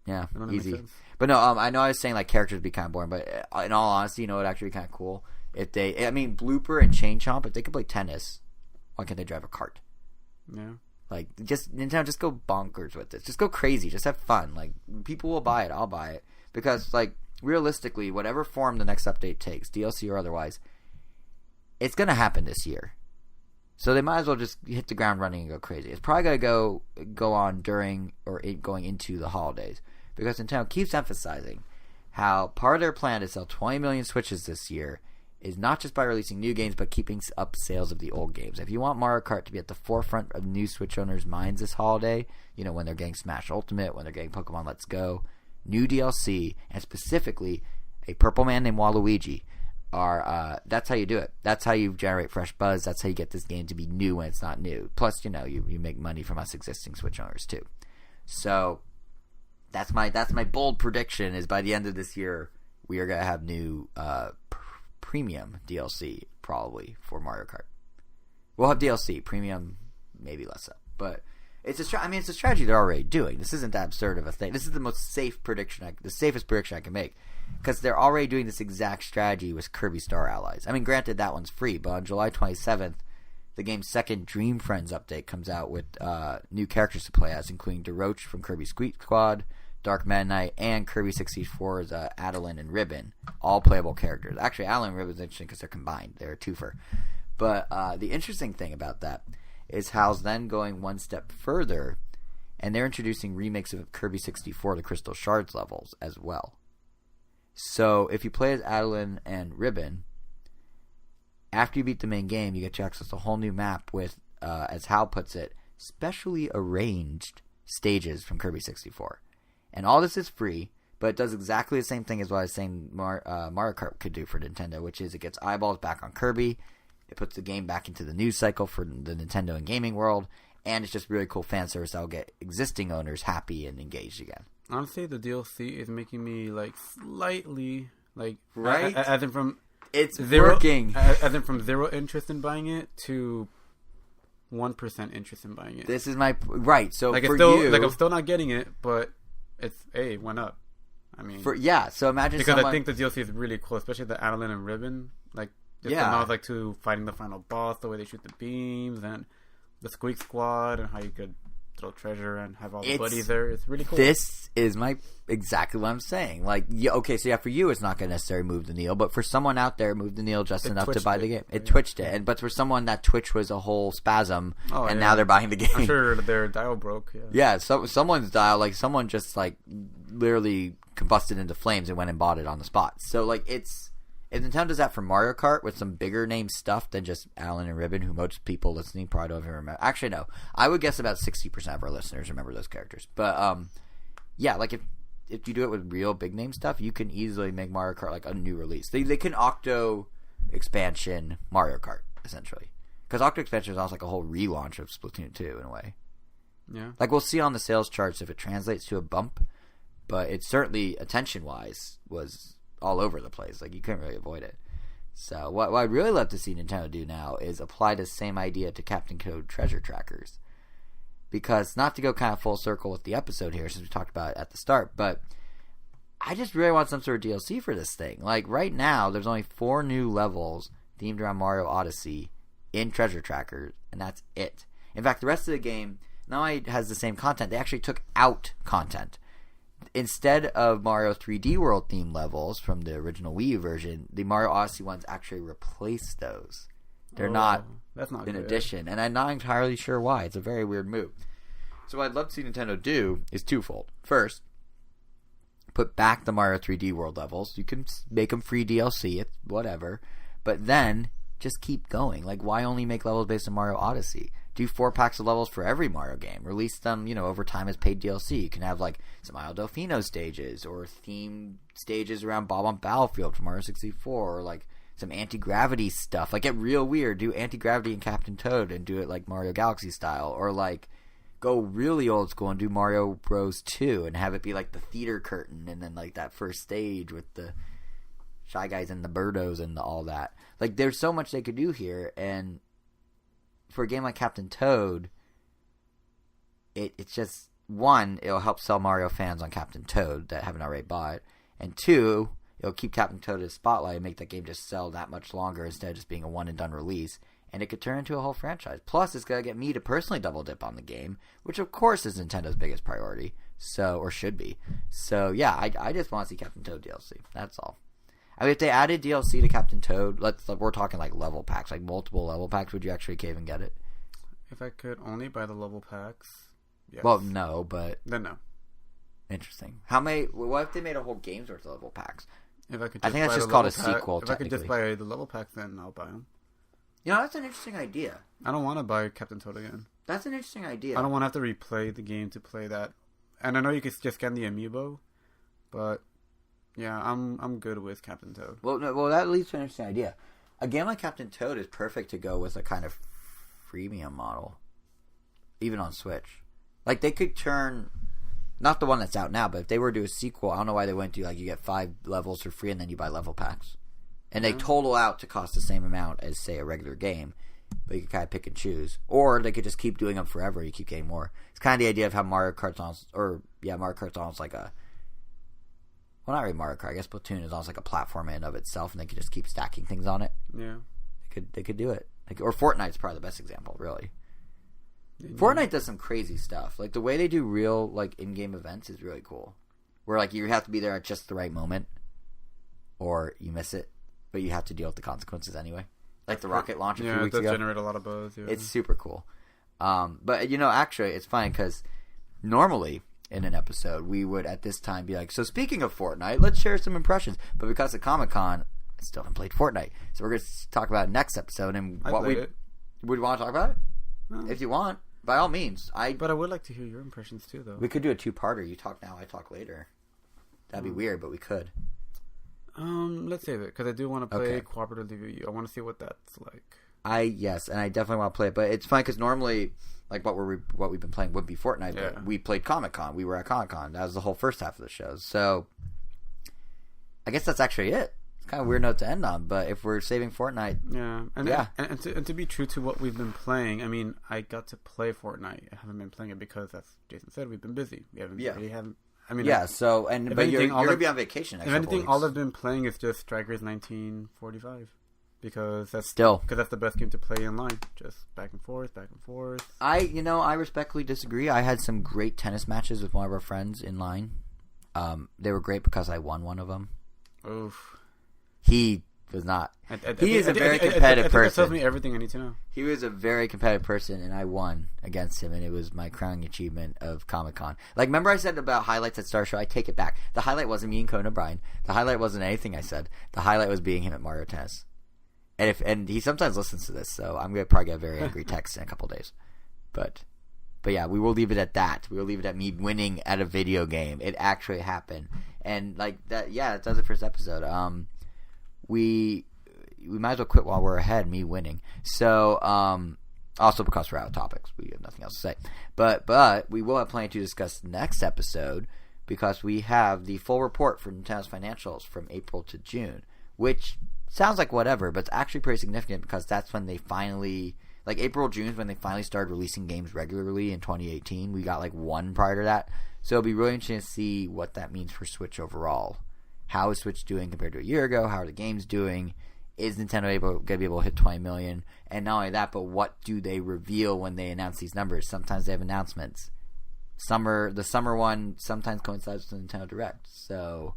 Yeah, easy. But no, I know I was saying like characters would be kind of boring, but in all honesty, you know, it'd actually be kind of cool if they. I mean, Blooper and Chain Chomp, if they could play tennis. Why can't they drive a cart? Yeah. Like, Nintendo, just go bonkers with this. Just go crazy. Just have fun. Like, people will buy it. I'll buy it. Because, like, realistically, whatever form the next update takes, DLC or otherwise, it's going to happen this year. So they might as well just hit the ground running and go crazy. It's probably going to go on during or going into the holidays. Because Nintendo keeps emphasizing how part of their plan to sell 20 million Switches this year is not just by releasing new games, but keeping up sales of the old games. If you want Mario Kart to be at the forefront of new Switch owners' minds this holiday, you know, when they're getting Smash Ultimate, when they're getting Pokemon Let's Go, new DLC, and specifically a purple man named Waluigi, that's how you do it. That's how you generate fresh buzz. That's how you get this game to be new when it's not new. Plus, you know, you make money from us existing Switch owners too. So that's my bold prediction is by the end of this year, we are going to have new premium DLC probably for Mario Kart. We'll have DLC, premium maybe less so, but it's a strategy they're already doing. This isn't that absurd of a thing. This is the most safe prediction, the safest prediction I can make, because they're already doing this exact strategy with Kirby Star Allies. I mean, granted that one's free, but on July 27th, the game's second Dream Friends update comes out with new characters to play as, including DeRoach from Kirby Squeak Squad, Dark Meta Knight, and Kirby 64's Adeline and Ribbon, all playable characters. Actually, Adeline and Ribbon is interesting because they're combined. They're a twofer. But the interesting thing about that is Hal's then going one step further, and they're introducing remakes of Kirby 64 to Crystal Shards levels as well. So if you play as Adeline and Ribbon, after you beat the main game, you get to access a whole new map with, as Hal puts it, specially arranged stages from Kirby 64. And all this is free, but it does exactly the same thing as what I was saying Mario Kart could do for Nintendo, which is it gets eyeballs back on Kirby, it puts the game back into the news cycle for the Nintendo and gaming world, and it's just really cool fan service that will get existing owners happy and engaged again. Honestly, the DLC is making me, like, slightly, like... Right? As in from... It's working. As in from zero interest in buying it to 1% interest in buying it. This is my... Right, so like, for you... Like, I'm still not getting it, but... It went up. I mean, so imagine because I think the DLC is really cool, especially the Adeline and Ribbon. Like, just the amount like to fighting the final boss, the way they shoot the beams, and the Squeak Squad, and how you could throw treasure and have all the buddies there. It's really cool. This is exactly what I'm saying. Like, okay, so for you, it's not going to necessarily move the needle, but for someone out there, move the needle just enough to buy the game. It twitched it, but for someone, that twitch was a whole spasm, and now they're buying the game. I'm sure their dial broke. Yeah, someone's dial, like someone just like literally combusted into flames and went and bought it on the spot. So like if Nintendo does that for Mario Kart with some bigger name stuff than just Alan and Ribbon, who most people listening probably don't even remember. Actually, no. I would guess about 60% of our listeners remember those characters. But, yeah, like if you do it with real big name stuff, you can easily make Mario Kart like a new release. They can Octo expansion Mario Kart, essentially. Because Octo Expansion is also like a whole relaunch of Splatoon 2 in a way. Yeah. Like, we'll see on the sales charts if it translates to a bump, but it certainly, attention-wise, was all over the place. Like, you couldn't really avoid it. So, what I'd really love to see Nintendo do now is apply the same idea to Captain Toad treasure trackers. Because, not to go kind of full circle with the episode here, since we talked about it at the start, but I just really want some sort of DLC for this thing. Like, right now, there's only 4 new levels themed around Mario Odyssey in treasure trackers, and that's it. In fact, the rest of the game not only has the same content, they actually took out content. Instead of Mario 3D World themed levels from the original Wii U version, the Mario Odyssey ones actually replace those. They're not in addition, and I'm not entirely sure why. It's a very weird move. So what I'd love to see Nintendo do is twofold. First, put back the Mario 3D World levels. You can make them free DLC, it's whatever. But then, just keep going. Like, why only make levels based on Mario Odyssey? Do 4 packs of levels for every Mario game. Release them, over time as paid DLC. You can have, like, some Isle Delfino stages, or themed stages around Bob-omb Battlefield from Mario 64, or, like, some anti-gravity stuff. Like, get real weird. Do anti-gravity in Captain Toad and do it, like, Mario Galaxy style. Or, like, go really old school and do Mario Bros. 2 and have it be, like, the theater curtain and then, like, that first stage with the Shy Guys and the Birdos and all that. Like, there's so much they could do here, and for a game like Captain Toad, it's just, one, it'll help sell Mario fans on Captain Toad that haven't already bought it, and 2, it'll keep Captain Toad in the spotlight and make that game just sell that much longer instead of just being a one-and-done release, and it could turn into a whole franchise. Plus, it's going to get me to personally double-dip on the game, which, of course, is Nintendo's biggest priority, or should be. So, yeah, I just want to see Captain Toad DLC. That's all. I mean, if they added DLC to Captain Toad, we're talking like level packs, like multiple level packs, would you actually cave and get it? If I could only buy the level packs, yes. Well, no, but... Then no. Interesting. What if they made a whole game's worth of level packs? If I could I think that's just called a sequel, If I could just buy the level packs, then I'll buy them. That's an interesting idea. I don't want to buy Captain Toad again. That's an interesting idea. I don't want to have to replay the game to play that. And I know you can just scan the amiibo, but... Yeah, I'm good with Captain Toad. Well, that leads to an interesting idea. A game like Captain Toad is perfect to go with a kind of freemium model, even on Switch. Like, they could turn, not the one that's out now, but if they were to do a sequel, I don't know why they wouldn't do, like, you get 5 levels for free and then you buy level packs. And they total out to cost the same amount as, say, a regular game, but you can kind of pick and choose. Or they could just keep doing them forever, you keep getting more. It's kind of the idea of how Mario Kart's almost like a... Well, not really Mario Kart. I guess Splatoon is almost like a platform in of itself, and they could just keep stacking things on it. Yeah, they could do it. Or Fortnite's probably the best example, really. Mm-hmm. Fortnite does some crazy stuff. Like, the way they do real, like, in-game events is really cool. Where, like, you have to be there at just the right moment, or you miss it, but you have to deal with the consequences anyway. Like the rocket launch a few weeks ago. Yeah, it does generate a lot of buzz. Yeah. It's super cool. But, actually, it's funny because normally... in an episode, we would at this time be like, so speaking of Fortnite, let's share some impressions. But because of Comic-Con, I still haven't played Fortnite. So we're going to talk about it next episode. And what we would want to talk about it? No. If you want, by all means. But I would like to hear your impressions too, though. We could do a 2-parter. You talk now, I talk later. That'd be weird, but we could. Let's save it, because I do want to play cooperatively with you. I want to see what that's like. Yes, and I definitely want to play it. But it's fun because normally... like what we've been playing would be Fortnite, but we played Comic-Con. We were at Comic-Con. That was the whole first half of the show. So I guess that's actually it. It's kind of a weird note to end on, but if we're saving Fortnite, and to be true to what we've been playing, I mean, I got to play Fortnite. I haven't been playing it because, as Jason said, we've been busy. We haven't. I mean, but you're gonna be on vacation. If anything, all I've been playing is just Strikers 1945. Because that's the best game to play online. Just back and forth. I respectfully disagree. I had some great tennis matches with one of our friends in line. They were great because I won one of them. Oof. He was not. He is a very competitive person. That tells me everything I need to know. He was a very competitive person, and I won against him, and it was my crowning achievement of Comic-Con. Like, remember I said about highlights at Star Show? I take it back. The highlight wasn't me and Conan O'Brien. The highlight wasn't anything I said. The highlight was being him at Mario Tennis. And he sometimes listens to this, so I'm gonna probably get a very angry text in a couple days. But yeah, we will leave it at that. We will leave it at me winning at a video game. It actually happened, and like that. Yeah, that does it for this episode. We we might as well quit while we're ahead, me winning. So, also because we're out of topics. We have nothing else to say. But we will have plenty to discuss next episode because we have the full report for Nintendo's financials from April to June, which sounds like whatever, but it's actually pretty significant because that's when they finally, like April, June is when they finally started releasing games regularly in 2018. We got like one prior to that. So it'll be really interesting to see what that means for Switch overall. How is Switch doing compared to a year ago? How are the games doing? Is Nintendo going to be able to hit 20 million? And not only that, but what do they reveal when they announce these numbers? Sometimes they have announcements. The summer one sometimes coincides with the Nintendo Direct. So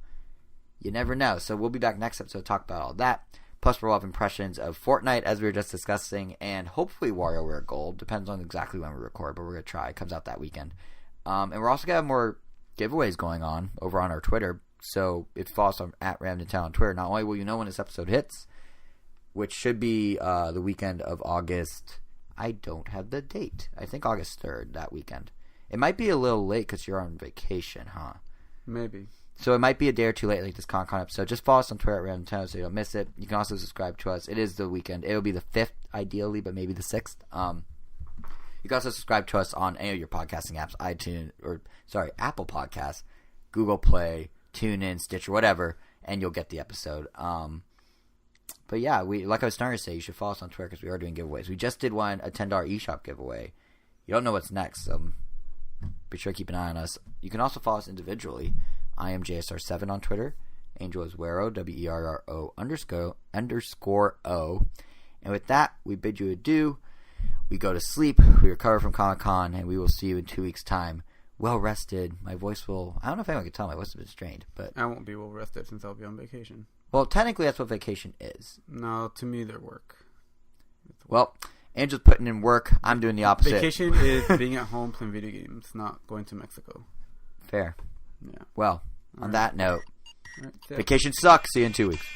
you never know. So we'll be back next episode to talk about all that. Plus we'll have impressions of Fortnite as we were just discussing. And hopefully WarioWare Gold. Depends on exactly when we record, but we're going to try. It comes out that weekend. And we're also going to have more giveaways going on over on our Twitter. So if you follow us at RamNintendo on Twitter, not only will you know when this episode hits, which should be the weekend of August. I don't have the date. I think August 3rd, that weekend. It might be a little late because you're on vacation, huh? Maybe. So it might be a day or two late, like this Con episode. Just follow us on Twitter at RamNintendo so you don't miss it. You can also subscribe to us. It is the weekend. It'll be the 5th, ideally, but maybe the 6th. You can also subscribe to us on any of your podcasting apps, Apple Podcasts, Google Play, TuneIn, Stitcher, whatever, and you'll get the episode. But yeah, like I was starting to say, you should follow us on Twitter because we are doing giveaways. We just did a $10 eShop giveaway. You don't know what's next, so be sure to keep an eye on us. You can also follow us individually. I am JSR7 on Twitter. Angel is Wero, WERRO _ O. And with that, we bid you adieu. We go to sleep. We recover from Comic-Con, and we will see you in 2 weeks' time. Well rested. My voice will... I don't know if anyone can tell. My voice has been strained, but... I won't be well rested since I'll be on vacation. Well, technically, that's what vacation is. No, to me, they're work. Well, Angel's putting in work. I'm doing the opposite. Vacation is being at home playing video games, not going to Mexico. Fair. Yeah. Well, on that note, right, vacation sucks. See you in 2 weeks.